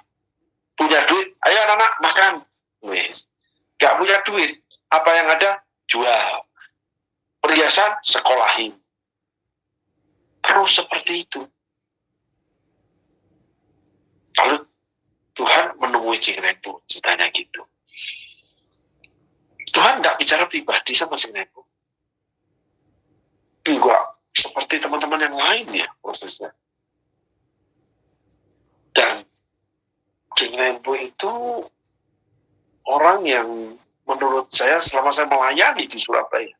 Punya duit, ayo anak-anak makan. Wes. Nggak punya duit, apa yang ada? Jual. Perhiasan, sekolahin. Terus seperti itu. Lalu Tuhan menemui Jeng Rembo, ceritanya gitu. Tuhan tidak bicara pribadi sama Jeng Rembo. Enggak seperti teman-teman yang lain ya prosesnya. Dan Jeng Rembo itu orang yang menurut saya selama saya melayani di Surabaya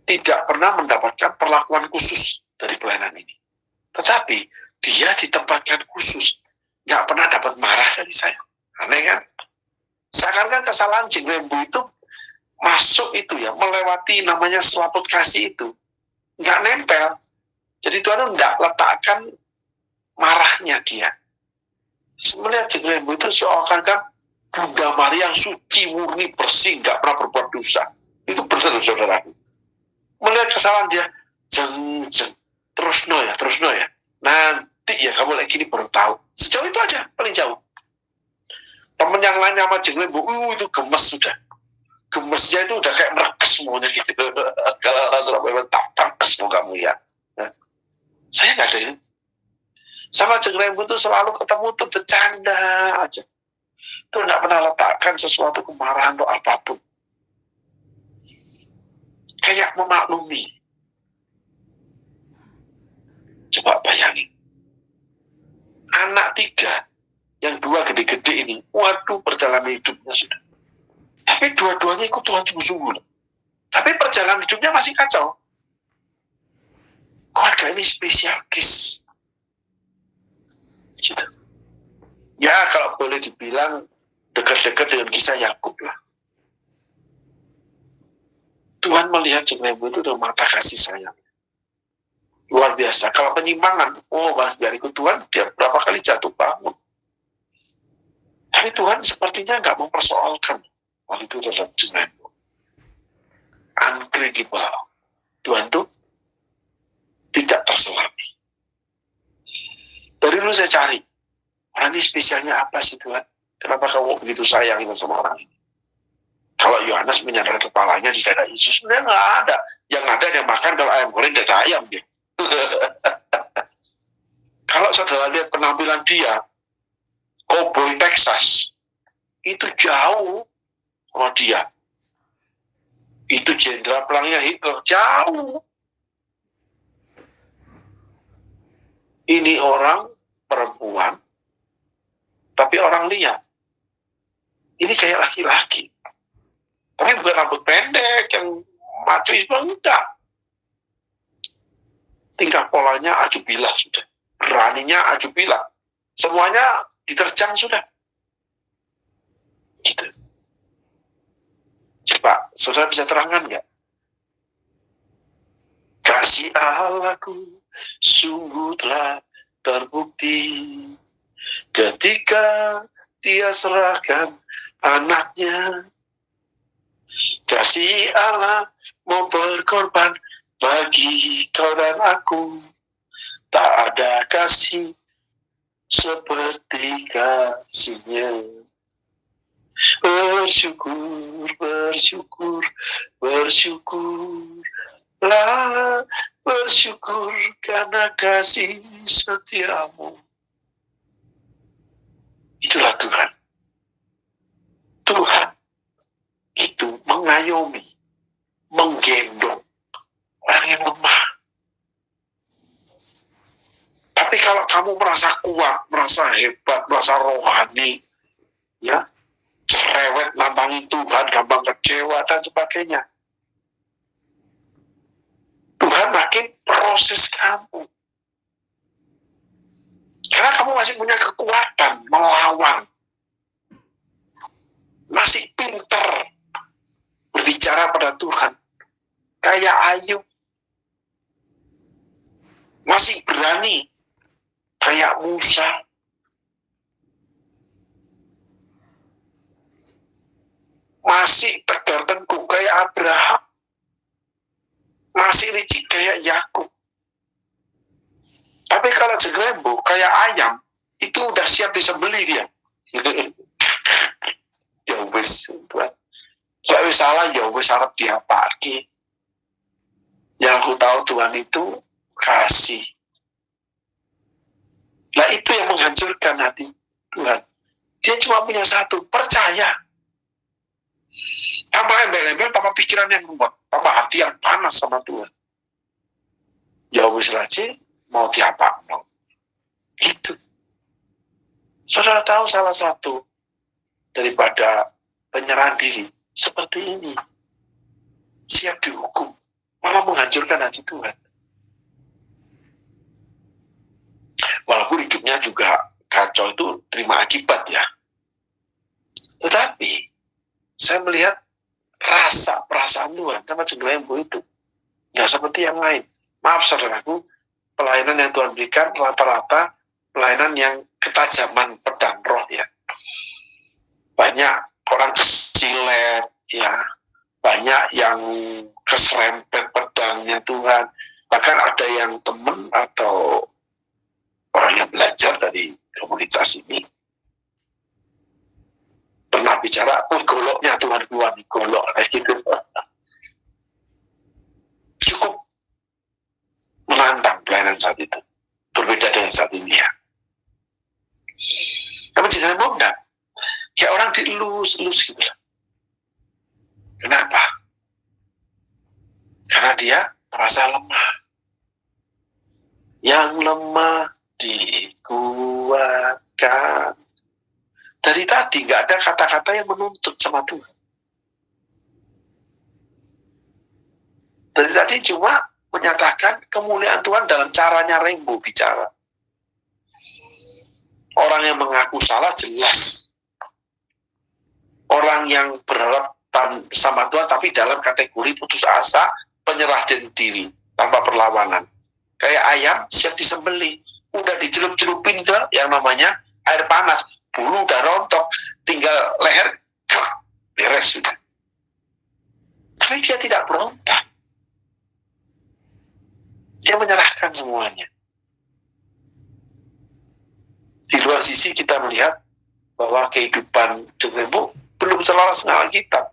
tidak pernah mendapatkan perlakuan khusus dari pelayanan ini. Tetapi dia ditempatkan khusus, nggak pernah dapat marah dari saya. Aneh kan? Seakan-akan kesalahan Jeng Rembo itu masuk itu ya, melewati namanya selaput kasih itu. Nggak nempel. Jadi Tuhan nggak letakkan marahnya dia. Melihat Jeng Rembo itu seakan-akan Bunda Maria yang suci, murni, bersih, nggak pernah berbuat dosa. Itu benar, saudara. Melihat kesalahan dia, jeng, terus no ya. Nanti ya kamu lagi ini baru tahu. Sejauh itu aja, paling jauh. Temen yang lain sama Jeng Rembo, itu gemes sudah. Gemesnya itu udah kayak merekes semuanya gitu. Kalau orang Surabaya tak merekes mau kamu ya. Nah, saya nggak ada ya. Sama Jeng Rembo itu selalu ketemu tuh bercanda aja. Itu nggak pernah letakkan sesuatu kemarahan atau apapun. Kayak memaklumi. Coba bayangin. Anak 3, yang 2 gede-gede ini, waduh perjalanan hidupnya sudah. Tapi dua-duanya ikut Tuhan sungguh-sungguh. Tapi perjalanan hidupnya masih kacau. Keluarga ini spesial, guys. Gitu. Ya kalau boleh dibilang dekat-dekat dengan kisah Yakub lah. Tuhan melihat Jeng Rembo itu dengan mata kasih sayang. Luar biasa. Kalau penyimpangan, biar ikut Tuhan, dia berapa kali jatuh bangun. Tapi Tuhan sepertinya nggak mempersoalkan hal itu dalam Jeng Rembo. Incredible. Tuhan itu tidak terselami. Dari dulu saya cari, orang ini spesialnya apa sih Tuhan? Kenapa kamu begitu sayang sama orang ini? Kalau Yohanes menyandar kepalanya di dada Yesus, sebenarnya nggak ada. Yang ada dia makan kalau ayam goreng dada ayam dia. Kalau saudara lihat penampilan dia, Cowboy Texas, itu jauh sama dia. Itu jenderal pelangnya Hitler, jauh. Ini orang perempuan, tapi orang lihat. Ini kayak laki-laki. Tapi bukan rambut pendek, yang macoisme, enggak. Tingkah polanya ajubilah sudah. Beraninya ajubilah. Semuanya diterjang sudah. Gitu. Coba, saudara bisa terangkan nggak? Kasih Allahku sungguh telah terbukti ketika dia serahkan anaknya. Kasih Allah mau berkorban bagi kau dan aku. Tak ada kasih seperti kasihnya. Bersyukur, bersyukur, bersyukurlah, bersyukur karena kasih setiamu. Itulah Tuhan. Tuhan itu mengayomi, menggendong orang yang lemah. Tapi kalau kamu merasa kuat, merasa hebat, merasa rohani, ya, cerewet, nantangin Tuhan, gampang kecewa, dan sebagainya, Tuhan makin proses kamu. Karena kamu masih punya kekuatan melawan. masih pinter berbicara pada Tuhan, kayak Ayub, masih berani kayak Musa, masih tegar tengkuk kayak Abraham, masih licik kayak Yakub. Tapi kalau jegrembo kayak ayam, itu udah siap disembelih dia. Ya wis, Tuhan. Gak wis salah, ya wis harap diapake. Yang aku tahu Tuhan itu kasih. Nah itu yang menghancurkan hati Tuhan. Dia cuma punya satu, percaya. Tambah embel-embel, tambah pikiran yang kuat, tambah hati yang panas sama Tuhan. Ya wis aja, mau diapa? Itu. Saudara tahu salah satu daripada penyerahan diri seperti ini, siap dihukum, malah menghancurkan hati Tuhan. Walaupun hidupnya juga kacau, itu terima akibat ya. Tetapi saya melihat rasa perasaan Tuhan sama jegrembo itu nggak seperti yang lain. Maaf saudaraku, pelayanan yang Tuhan berikan rata-rata pelayanan yang ketajaman pedang roh ya. Banyak orang kesilet ya, banyak yang keserempet pedangnya Tuhan. Bahkan ada yang teman atau orang yang belajar dari komunitas ini pernah bicara, goloknya Tuhan keluar di golok kayak gitu. Cukup menantang pelayanan saat itu, berbeda dengan saat ini ya. Tapi jangan mau enggak, kayak orang dielus-elus gitu. Kenapa? Karena dia merasa lemah. Yang lemah dikuatkan. Dari tadi nggak ada kata-kata yang menuntut sama Tuhan. Dari tadi cuma menyatakan kemuliaan Tuhan dalam caranya Rembo bicara. Orang yang mengaku salah jelas. Orang yang berharap sama Tuhan tapi dalam kategori putus asa, penyerah diri tanpa perlawanan. Kayak ayam siap disembelih, udah dicelup-celupin ke yang namanya air panas, bulu udah rontok, tinggal leher beres sudah. Tapi dia tidak berontak. Dia menyerahkan semuanya. Di luar sisi kita melihat bahwa kehidupan jegrembo belum selaras dengan Alkitab.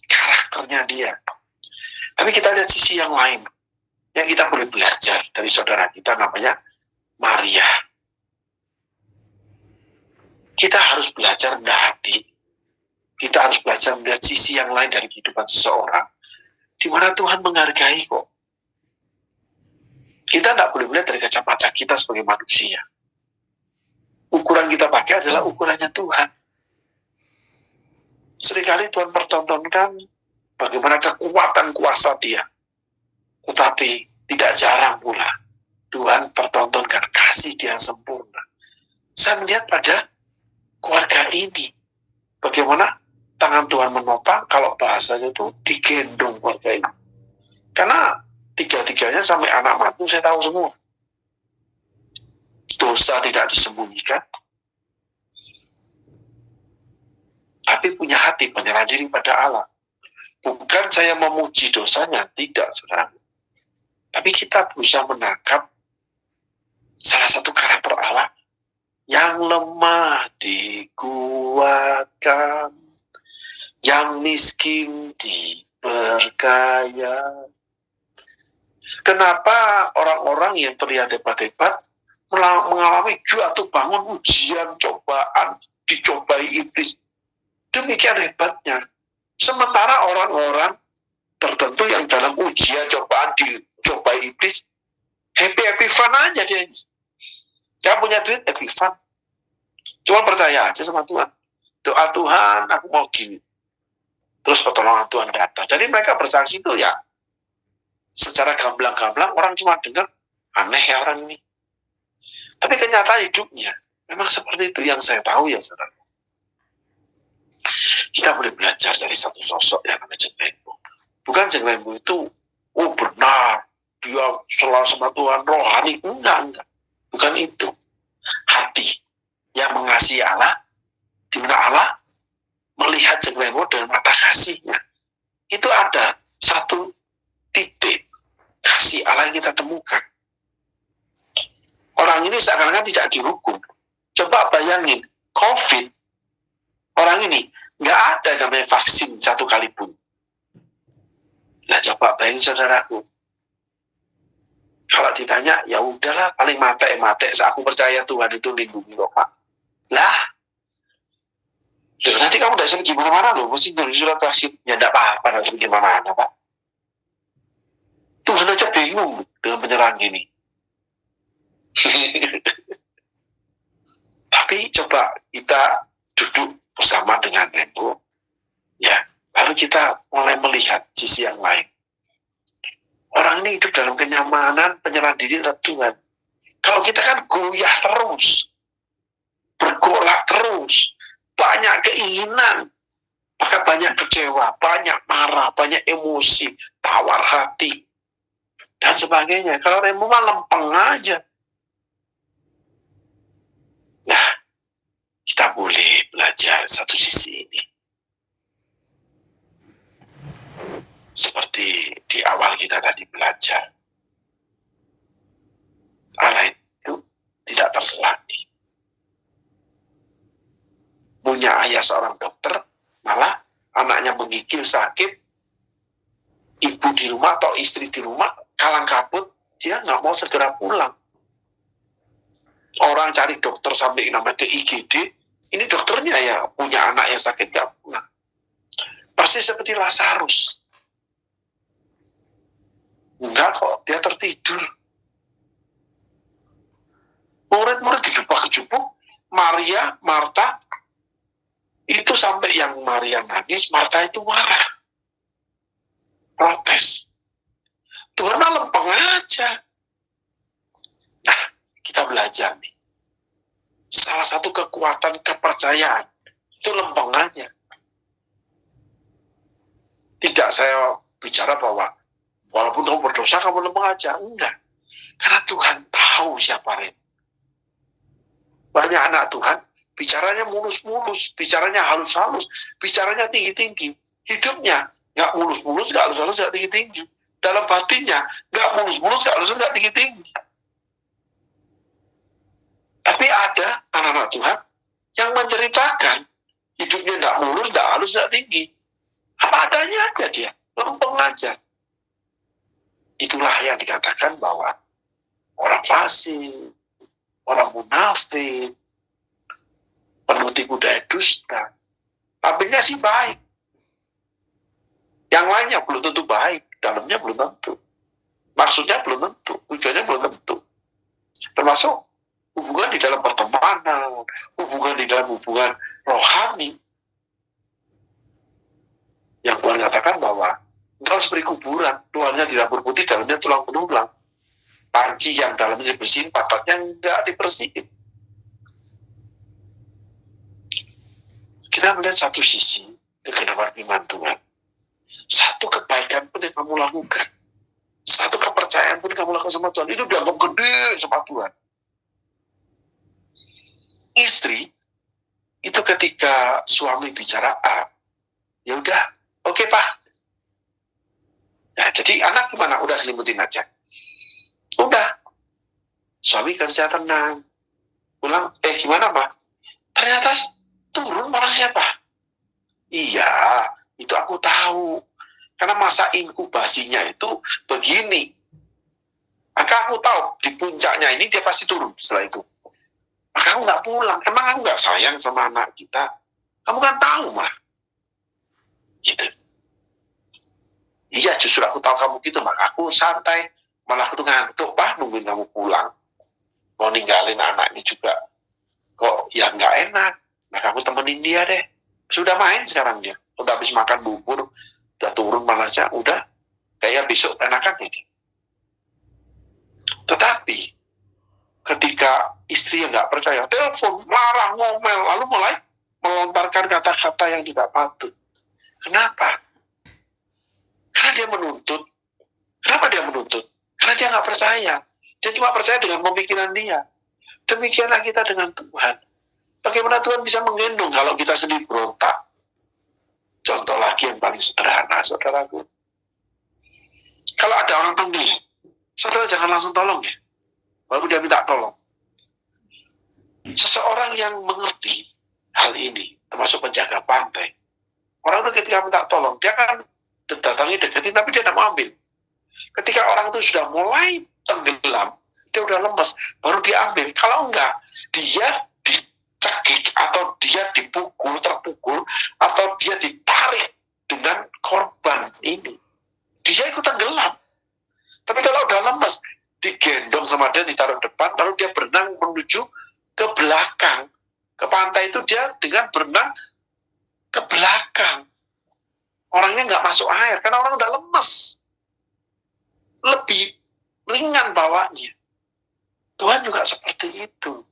Karakternya dia. Tapi kita lihat sisi yang lain. Yang kita boleh belajar dari saudara kita namanya Maria. Kita harus belajar rendah hati. Kita harus belajar melihat sisi yang lain dari kehidupan seseorang. Di mana Tuhan menghargai kok. Kita tidak boleh melihat dari kacamata kita sebagai manusia. Ukuran kita pakai adalah ukurannya Tuhan. Seringkali Tuhan pertontonkan bagaimana kekuatan kuasa dia. Tetapi tidak jarang pula Tuhan pertontonkan kasih dia yang sempurna. Saya melihat pada keluarga ini. Bagaimana tangan Tuhan menopang, kalau bahasanya itu digendong keluarga ini. Karena tiga-tiganya sampai anak mantu saya tahu semua. Dosa tidak disembunyikan. Tapi punya hati penyerah diri pada Allah. Bukan saya memuji dosanya, tidak saudara. Tapi kita berusaha menangkap salah satu karakter Allah yang lemah dikuatkan, yang miskin diberkaya. Kenapa orang-orang yang terlihat hebat-hebat mengalami jatuh bangun ujian, cobaan, dicobai iblis? Demikian hebatnya. Sementara orang-orang tertentu yang dalam ujian, cobaan, dicobai iblis, happy fun aja dia. Dia punya duit, happy fun. Cuma percaya aja sama Tuhan. Doa Tuhan, aku mau gini. Terus pertolongan Tuhan datang. Jadi mereka bersaksi itu ya, secara gamblang-gamblang orang cuma dengar, aneh ya orang ini. Tapi kenyataan hidupnya memang seperti itu yang saya tahu ya saudara. Kita boleh belajar dari satu sosok yang namanya Jeng Lembo. Bukan Jeng Lembo itu, benar, dia selalu sama Tuhan, rohani. Enggak. Bukan itu. Hati yang mengasihi Allah, di mana Allah melihat Jeng Lembo dengan mata kasihnya. Itu ada satu titik kasih Allah yang kita temukan. Orang ini seakan-akan tidak dihukum. Coba bayangin, COVID, orang ini nggak ada namanya vaksin satu kali pun. Nah coba bayangin saudaraku. Kalau ditanya, ya udahlah paling mate. Aku percaya Tuhan itu lindungi kok Pak. Lah, nanti kamu dasar gimana-mana loh, mesti dari surat vaksin. Ya enggak apa-apa, dasar gimana-mana Pak. Tuhan aja bingung dengan penyerahan gini. Tapi coba kita duduk bersama dengan Lembo, ya, lalu kita mulai melihat sisi yang lain. Orang ini hidup dalam kenyamanan, penyerahan diri terhadap Tuhan. Kalau kita kan goyah terus, bergolak terus, banyak keinginan, maka banyak kecewa, banyak marah, banyak emosi, tawar hati, dan sebagainya. Kalau Lembo mah lempeng aja. Nah, kita boleh belajar satu sisi ini. Seperti di awal kita tadi belajar. Allah itu tidak terselani. Punya ayah seorang dokter, malah anaknya menggigil sakit, ibu di rumah atau istri di rumah, kalang kabut, dia nggak mau segera pulang. Orang cari dokter sampai namanya ke IGD, ini dokternya ya punya anak yang sakit gak pulang. Pasti seperti Lazarus. Enggak kok, dia tertidur. Murid-murid kejupuk-kejupuk, Maria, Marta, itu sampai yang Maria nangis, Marta itu marah. Protes. Tuhan lempeng aja. Nah, kita belajar nih. Salah satu kekuatan kepercayaan itu lempeng aja. Tidak saya bicara bahwa walaupun kamu berdosa kamu lempeng aja. Enggak. Karena Tuhan tahu siapa Ren. Banyak anak Tuhan bicaranya mulus-mulus, bicaranya halus-halus, bicaranya tinggi-tinggi. Hidupnya nggak mulus-mulus, nggak halus-halus, nggak tinggi-tinggi. Dalam batinnya nggak mulus-mulus, nggak halus-halus, nggak tinggi-tinggi. Tapi ada anak-anak Tuhan yang menceritakan hidupnya tidak mulus, tidak halus, tidak tinggi. Apa adanya aja dia, lempeng aja. Itulah yang dikatakan bahwa orang fasik, orang munafik, penuh tipu daya dusta. Tampilnya sih baik. Yang lainnya belum tentu baik, dalamnya belum tentu. Maksudnya belum tentu, tujuannya belum tentu. Termasuk hubungan di dalam pertemanan, hubungan di dalam hubungan rohani. Yang Tuhan katakan bahwa engkau seperti kuburan, luarnya di dapur putih, dalamnya tulang belulang. Panci yang dalamnya dibersihin, patatnya enggak dibersihin. Kita melihat satu sisi kegenapan firman Tuhan. Satu kebaikan pun yang kamu lakukan, satu kepercayaan pun yang kamu lakukan sama Tuhan, itu dianggap gede sama Tuhan. Istri itu ketika suami bicara A, ya udah, oke Pak. Nah, jadi anak gimana? Udah selimutin aja. Udah. Suami kerja tenang. Pulang, gimana Pak? Ternyata turun marah siapa? Iya, itu aku tahu. Karena masa inkubasinya itu begini. Maka aku tahu di puncaknya ini dia pasti turun setelah itu. Maka aku nggak pulang. Emang aku nggak sayang sama anak kita? Kamu kan tahu mah. Gitu. Iya, justru aku tahu kamu gitu, maka aku santai. Malah aku tuh ngantuk, Pak, nungguin kamu pulang. Mau ninggalin anak ini juga. Kok ya nggak enak. Nah, aku temenin dia deh. Sudah main sekarang dia. Udah habis makan bubur, udah turun malasnya, udah. Kayak besok enakan ini. Tetapi, ketika istri yang nggak percaya, telepon, marah, ngomel, lalu mulai melontarkan kata-kata yang tidak patut. Kenapa? Karena dia menuntut. Kenapa dia menuntut? Karena dia nggak percaya. Dia cuma percaya dengan pemikiran dia. Demikianlah kita dengan Tuhan. Bagaimana Tuhan bisa menggendong kalau kita sendiri berontak? Contoh lagi yang paling sederhana, saudaraku. Kalau ada orang tenggelam, saudara jangan langsung tolong ya. Walaupun dia minta tolong. Seseorang yang mengerti hal ini, termasuk penjaga pantai, orang itu ketika minta tolong, dia akan datangi, deketin, tapi dia tidak mau ambil. Ketika orang itu sudah mulai tenggelam, dia udah lemes, baru diambil. Kalau enggak, dia dicekik, atau dia dipukul, terpukul, atau dia ditarik dengan korban ini. Dia ikut tenggelam. Tapi kalau udah lemes, digendong sama dia, ditaruh depan, lalu dia berenang menuju ke belakang. Ke pantai itu dia dengan berenang ke belakang. Orangnya nggak masuk air, karena orang udah lemes. Lebih ringan bawanya. Tuhan juga seperti itu.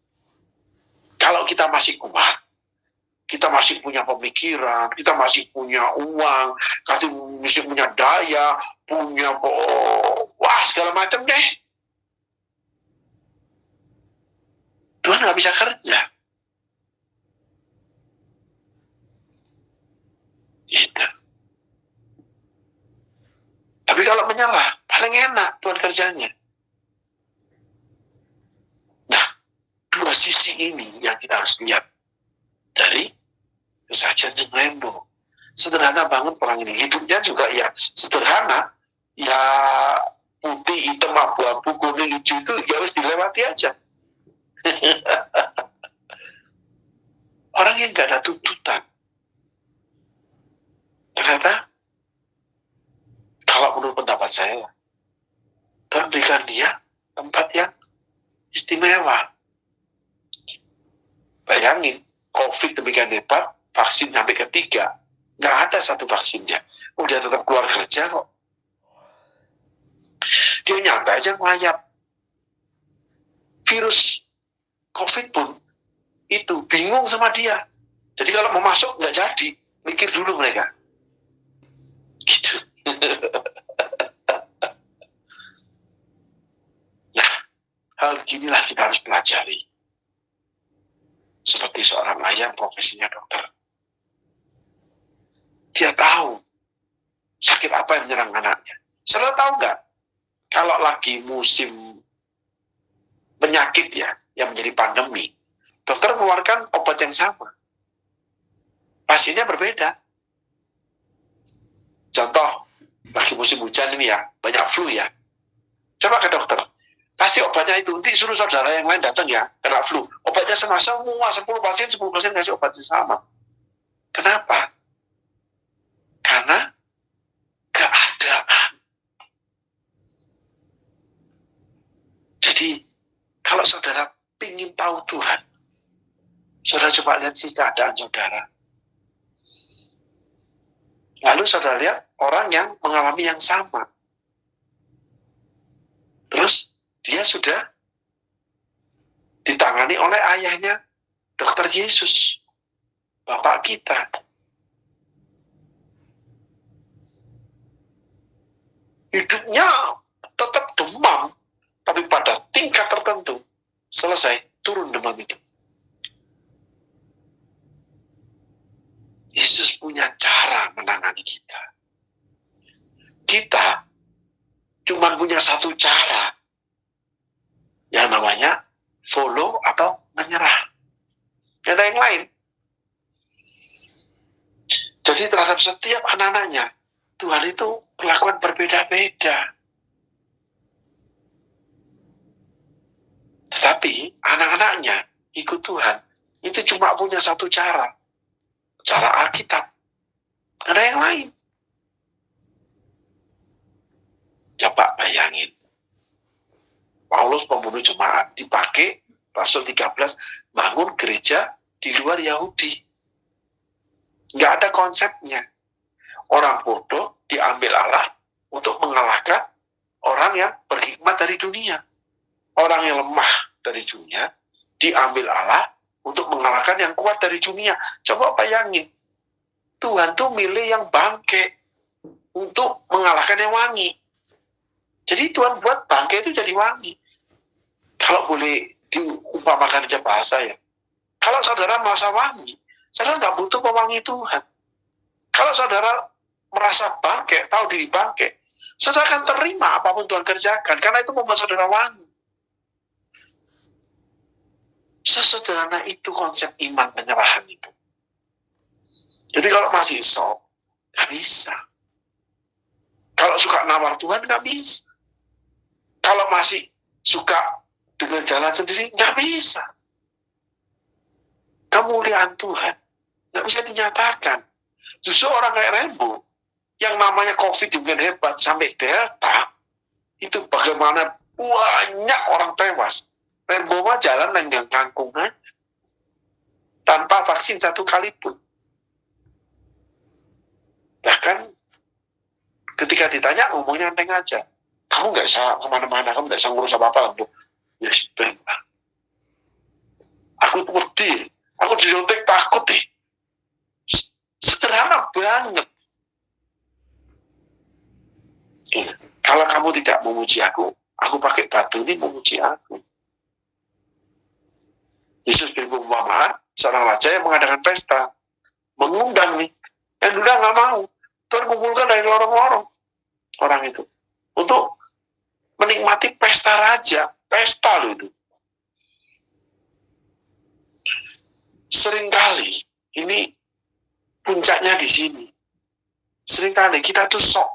Kalau kita masih kuat, kita masih punya pemikiran, kita masih punya uang, masih punya daya, punya segala macam deh. Tuhan nggak bisa kerja. Gitu. Tapi kalau menyerah, paling enak Tuhan kerjanya. Nah, dua sisi ini yang kita harus lihat dari kesaksian Jeng Rembo. Sederhana banget perang ini. Hidupnya juga ya sederhana. Ya putih, hitam, abu-abu, kuning, hijau itu ya harus dilewati aja. Orang yang gak ada tuntutan. Ternyata, kalau menurut pendapat saya, Tuhan berikan dia tempat yang istimewa. Bayangin, COVID demikian hebat, vaksin sampai ketiga, nggak ada satu vaksinnya. Dia tetap keluar kerja kok. Dia nyantai aja ngelayap. Virus COVID pun itu bingung sama dia. Jadi kalau mau masuk nggak jadi, mikir dulu mereka. Gitu. Nah, hal ginilah kita harus pelajari. Seperti seorang ayah profesinya dokter. Dia tahu sakit apa yang menyerang anaknya. Saudara tahu nggak? Kalau lagi musim penyakit ya, yang menjadi pandemi, dokter mengeluarkan obat yang sama. Pasiennya berbeda. Contoh, lagi musim hujan ini ya, banyak flu ya. Coba ke dokter. Pasti obatnya itu, nanti suruh saudara yang lain datang ya, kena flu. Obatnya sama semua, 10 pasien kasih obat yang sama. Kenapa? Karena keadaan. Jadi, kalau saudara ingin tahu Tuhan, saudara coba lihat sih keadaan saudara. Lalu saudara lihat orang yang mengalami yang sama. Terus dia sudah ditangani oleh ayahnya, Dokter Yesus, Bapak kita. Hidupnya tetap demam, tapi pada tingkat tertentu selesai turun demam itu. Yesus punya cara menangani kita. Kita cuma punya satu cara, yang namanya follow atau menyerah. Tidak ada yang lain. Jadi terhadap setiap anak-anaknya, Tuhan itu perlakuan berbeda-beda. Tetapi anak-anaknya ikut Tuhan, itu cuma punya satu cara. Cara Alkitab. Tidak ada yang lain. Coba bayangin. Paulus pembunuh jemaat dipakai Rasul 13 bangun gereja di luar Yahudi. Nggak ada konsepnya. Orang bodoh diambil Allah untuk mengalahkan orang yang berhikmat dari dunia. Orang yang lemah dari dunia diambil Allah untuk mengalahkan yang kuat dari dunia. Coba bayangin, Tuhan tuh milih yang bangke untuk mengalahkan yang wangi. Jadi Tuhan buat bangke itu jadi wangi. Kalau boleh diumpamakan aja bahasa ya, kalau saudara merasa wangi, saudara nggak butuh pewangi Tuhan. Kalau saudara merasa bangke, tahu diri bangke, saudara akan terima apapun Tuhan kerjakan, karena itu membuat saudara wangi. Sesederhana itu konsep iman penyerahan itu. Jadi kalau masih sok, nggak bisa. Kalau suka nawar Tuhan, nggak bisa. Kalau masih suka dengan jalan sendiri, nggak bisa. Kemuliaan Tuhan nggak bisa dinyatakan. Justru orang kayak Rembo, yang namanya COVID juga hebat sampai Delta, itu bagaimana banyak orang tewas. Rembo mah jalan lenggang kangkung aja, tanpa vaksin satu kali pun. Bahkan ketika ditanya ngomongnya enteng aja, kamu nggak bisa kemana-mana, kamu nggak bisa ngurus apa-apa. Ya sudah, aku wedi, aku disuntik takut deh. Sederhana banget. Kalau kamu tidak memuji aku pakai batu ini memuji aku. Yesus berumpama seorang raja yang mengadakan pesta, mengundang nih, yang udah nggak mau, Tuhan kumpulkan dari lorong-lorong orang itu untuk menikmati pesta raja, pesta loh itu. Seringkali ini puncaknya di sini. Seringkali kita tuh sok.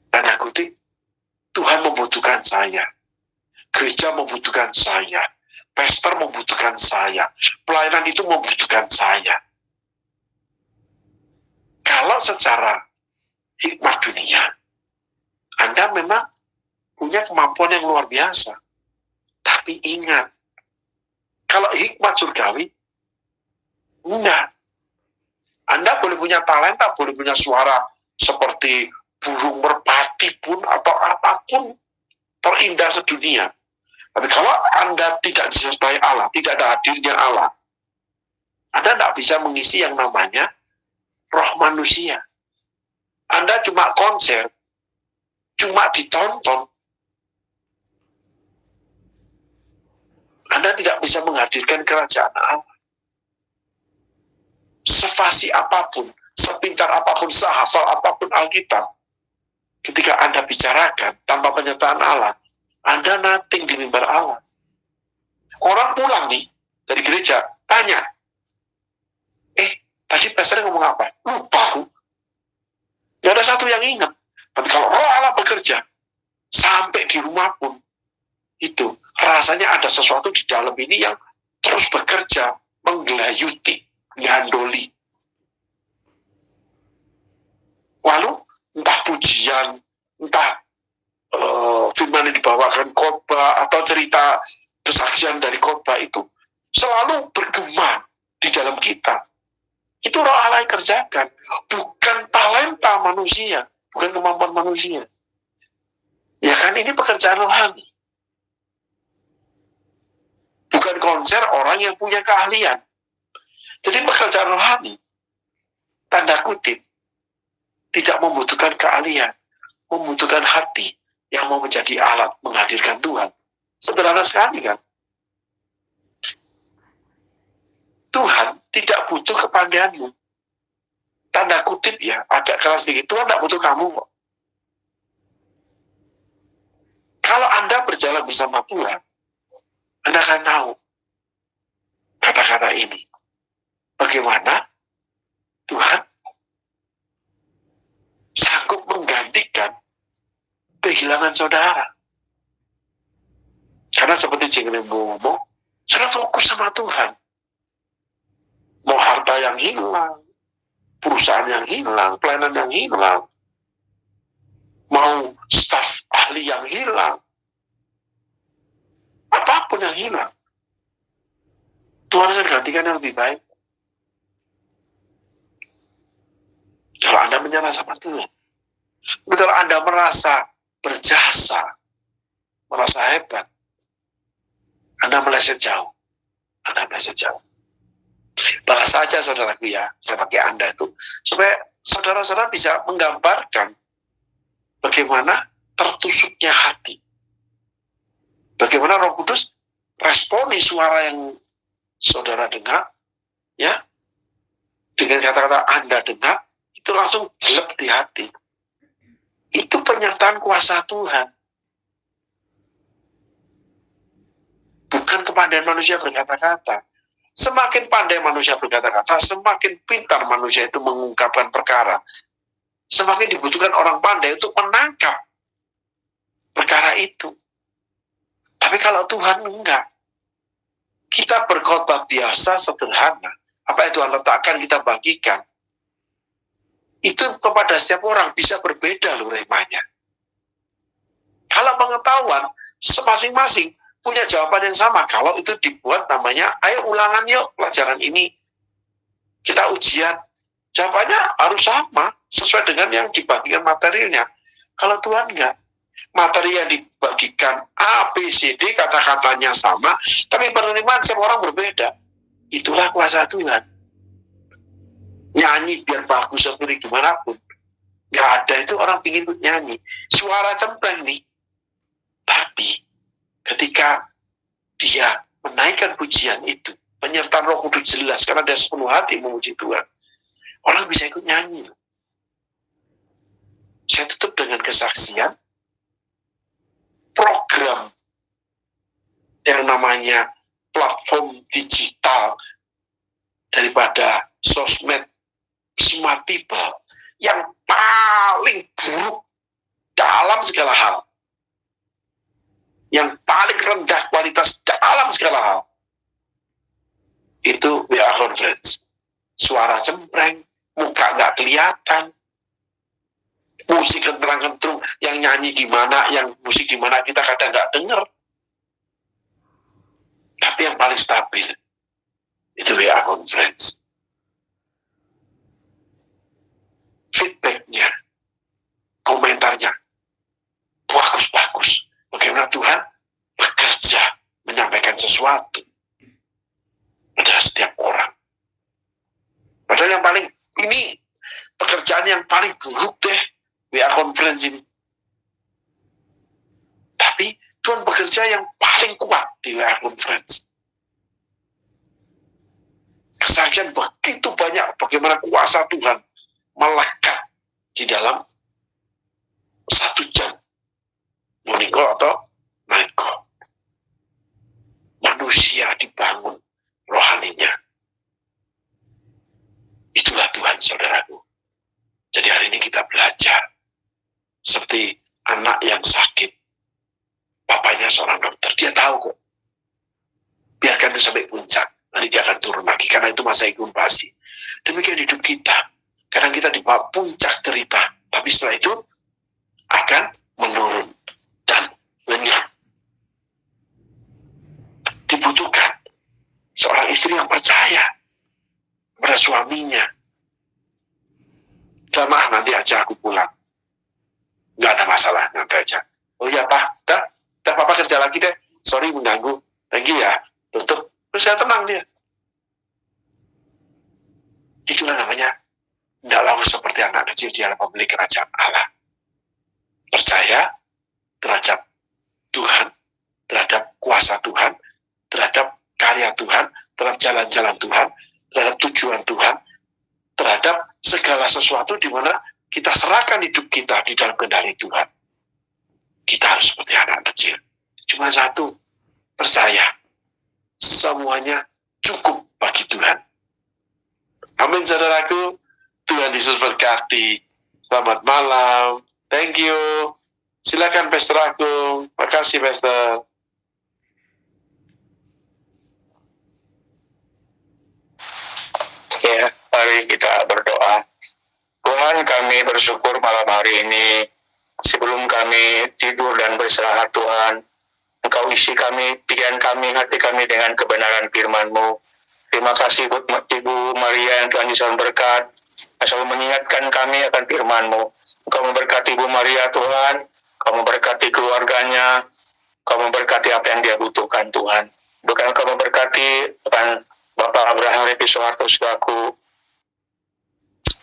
Tanda kutip, Tuhan membutuhkan saya. Gereja membutuhkan saya. Pastor membutuhkan saya. Pelayanan itu membutuhkan saya. Kalau secara hikmat dunia, Anda memang punya kemampuan yang luar biasa. Tapi ingat, kalau hikmat surgawi, enggak. Anda boleh punya talenta, boleh punya suara seperti burung merpati pun, atau apapun terindah sedunia. Tapi kalau Anda tidak disertai Allah, tidak ada hadirnya Allah, Anda tidak bisa mengisi yang namanya roh manusia. Anda cuma konser, cuma ditonton. Anda tidak bisa menghadirkan kerajaan Allah. Sefasih apapun, sepintar apapun, sehafal apapun Alkitab, ketika Anda bicarakan tanpa penyertaan Allah, Anda nothing di mimbar Allah. Orang pulang nih dari gereja, tanya, tadi pastor ngomong apa? Lupa aku. Gak ada satu yang ingat. Tapi kalau roh Allah bekerja, sampai di rumah pun, itu rasanya ada sesuatu di dalam ini yang terus bekerja, menggelayuti, ngandoli. Lalu, entah pujian, entah firman yang dibawakan khotbah atau cerita kesaksian dari khotbah itu selalu bergema di dalam kita. Itu roh Allah yang kerjakan, bukan talenta manusia, bukan kemampuan manusia. Ya kan, ini pekerjaan rohani. Bukan konser orang yang punya keahlian. Jadi pekerjaan rohani, tanda kutip, tidak membutuhkan keahlian, membutuhkan hati yang mau menjadi alat menghadirkan Tuhan. Sederhana sekali kan? Tuhan tidak butuh kepandaianmu. Tanda kutip ya, agak keras sedikit. Tuhan tidak butuh kamu kok. Kalau Anda berjalan bersama Tuhan, Anda akan tahu kata-kata ini. Bagaimana Tuhan sanggup menggantikan kehilangan saudara. Karena seperti Jengkel ngomong, saudara fokus sama Tuhan. Mau harta yang hilang, perusahaan yang hilang, pelayanan yang hilang, mau staf ahli yang hilang, apapun yang hilang, Tuhan akan gantikan yang lebih baik. Kalau Anda menyerah sama Tuhan. Tapi kalau Anda merasa berjasa, merasa hebat, Anda meleset jauh. Anda belajar jawab. Bahasa aja saudaraku ya, saya pakai Anda itu, supaya saudara-saudara bisa menggambarkan bagaimana tertusuknya hati. Bagaimana Roh Kudus responi suara yang saudara dengar, ya, dengan kata-kata Anda dengar, itu langsung jelek di hati. Itu penyertaan kuasa Tuhan. Bukan kepandaian manusia berkata-kata. Semakin pandai manusia berkata-kata, semakin pintar manusia itu mengungkapkan perkara. Semakin dibutuhkan orang pandai untuk menangkap perkara itu. Tapi kalau Tuhan enggak. Kita berkhotbah biasa, sederhana. Apa yang Tuhan letakkan, kita bagikan. Itu kepada setiap orang bisa berbeda loh remanya. Kalau pengetahuan, masing-masing punya jawaban yang sama. Kalau itu dibuat namanya, ayo ulangan yuk pelajaran ini. Kita ujian. Jawabannya harus sama, sesuai dengan yang dibagikan materialnya. Kalau Tuhan enggak. Materi yang dibagikan A, B, C, D, kata-katanya sama, tapi penerimaan setiap orang berbeda. Itulah kuasa Tuhan. Nyanyi biar bagus seperti gimana pun. Nggak ada itu orang ingin nyanyi. Suara cempreng nih. Tapi ketika dia menaikkan pujian itu, penyertaan Roh Kudus jelas, karena dia sepenuh hati memuji Tuhan, orang bisa ikut nyanyi. Saya tutup dengan kesaksian program yang namanya platform digital daripada sosmed Smart People yang paling buruk dalam segala hal, yang paling rendah kualitas dalam segala hal, itu WA Conference. Suara cempreng, muka nggak kelihatan, musik kentang-kentung, yang nyanyi di mana, yang musik di mana kita kadang nggak dengar. Tapi yang paling stabil itu WA Conference. Feedbacknya, komentarnya bagus-bagus. Bagaimana Tuhan bekerja menyampaikan sesuatu pada setiap orang. Padahal yang paling, ini pekerjaan yang paling buruk deh, WA Conference ini. Tapi Tuhan bekerja yang paling kuat di WA Conference. Kesaksian begitu banyak bagaimana kuasa Tuhan melekat di dalam 1 jam morning call atau night call. Manusia dibangun rohaninya. Itulah Tuhan, saudaraku. Jadi hari ini kita belajar seperti anak yang sakit. Bapaknya seorang dokter, dia tahu kok. Biarkan itu sampai puncak, nanti dia akan turun lagi, karena itu masa inkubasi. Demikian hidup kita. Kadang kita di bawah puncak derita, tapi setelah itu akan menurun dan lenyap. Dibutuhkan seorang istri yang percaya pada suaminya. Mah, nanti aja aku pulang. Nggak ada masalah, nanti aja. Oh iya Pak, dah Papa kerja lagi deh. Sorry mengganggu. Thank you ya. Tutup. Terus saya tenang dia. Itulah namanya, tidak lalu seperti anak kecil di dalam pemilik kerajaan Allah. Percaya terhadap Tuhan, terhadap kuasa Tuhan, terhadap karya Tuhan, terhadap jalan-jalan Tuhan, terhadap tujuan Tuhan, terhadap segala sesuatu di mana kita serahkan hidup kita di dalam kendali Tuhan. Kita harus seperti anak kecil. Cuma satu, percaya. Semuanya cukup bagi Tuhan. Amin, saudaraku. Tuhan Yesus berkati. Selamat malam. Thank you. Silakan Pastor Agung. Makasih Pastor. Ya, mari kita berdoa. Tuhan, kami bersyukur malam hari ini. Sebelum kami tidur dan beristirahat Tuhan, Engkau isi kami, pikiran kami, hati kami dengan kebenaran firman-Mu. Terima kasih buat Ibu Maria yang Tuhan Yesus berkat, selalu mengingatkan kami akan firman-Mu. Engkau memberkati Ibu Maria Tuhan, Engkau memberkati keluarganya, Engkau memberkati apa yang dia butuhkan Tuhan. Bukan Engkau memberkati Tuhan Bapak Abraham Repi Soeharto selaku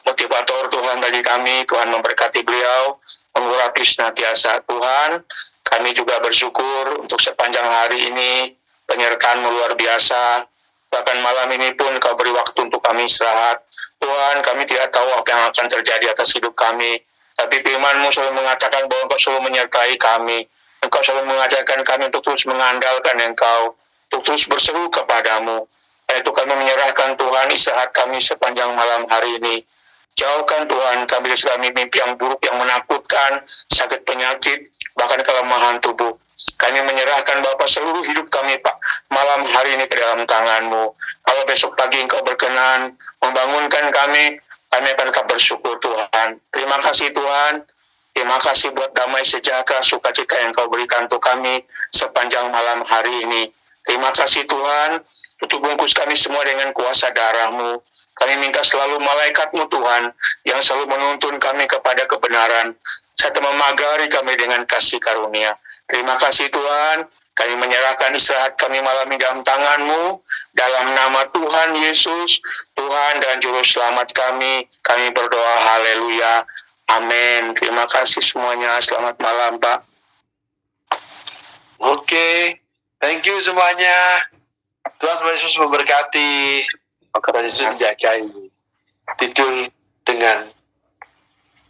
motivator Tuhan bagi kami. Tuhan memberkati beliau, mengurapi senantiasa Tuhan. Kami juga bersyukur untuk sepanjang hari ini penyertaan luar biasa. Bahkan malam ini pun Kau beri waktu untuk kami istirahat. Tuhan, kami tidak tahu apa yang akan terjadi atas hidup kami. Tapi firman-Mu selalu mengatakan bahwa Engkau selalu menyertai kami. Engkau selalu mengajarkan kami untuk terus mengandalkan Engkau, untuk terus berseru kepadamu. Dan itu kami menyerahkan Tuhan istirahat kami sepanjang malam hari ini. Jauhkan Tuhan kami dari segala mimpi yang buruk, yang menakutkan, sakit penyakit, bahkan kelemahan tubuh. Kami menyerahkan Bapa seluruh hidup kami Pak malam hari ini ke dalam tangan-Mu. Kalau besok pagi Engkau berkenan membangunkan kami akan tetap bersyukur Tuhan. Terima kasih Tuhan. Terima kasih buat damai sejahtera sukacita yang Kau berikan untuk kami sepanjang malam hari ini. Terima kasih Tuhan untuk bungkus kami semua dengan kuasa darah-Mu. Kami minta selalu malaikat-Mu Tuhan yang selalu menuntun kami kepada kebenaran serta memagari kami dengan kasih karunia. Terima kasih Tuhan, kami menyerahkan istirahat kami malam ini dalam tangan-Mu, dalam nama Tuhan Yesus, Tuhan dan Juru Selamat kami berdoa, haleluya, amin. Terima kasih semuanya, selamat malam Pak. Oke, thank you semuanya. Tuhan Yesus memberkati. Tuhan Yesus menjagai. Tidur dengan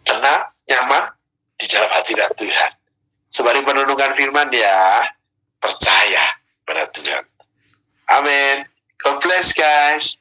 tenang, nyaman di dalam hati Tuhan. Sembari menundukkan firman ya, percaya pada Tuhan. Amin. God bless guys.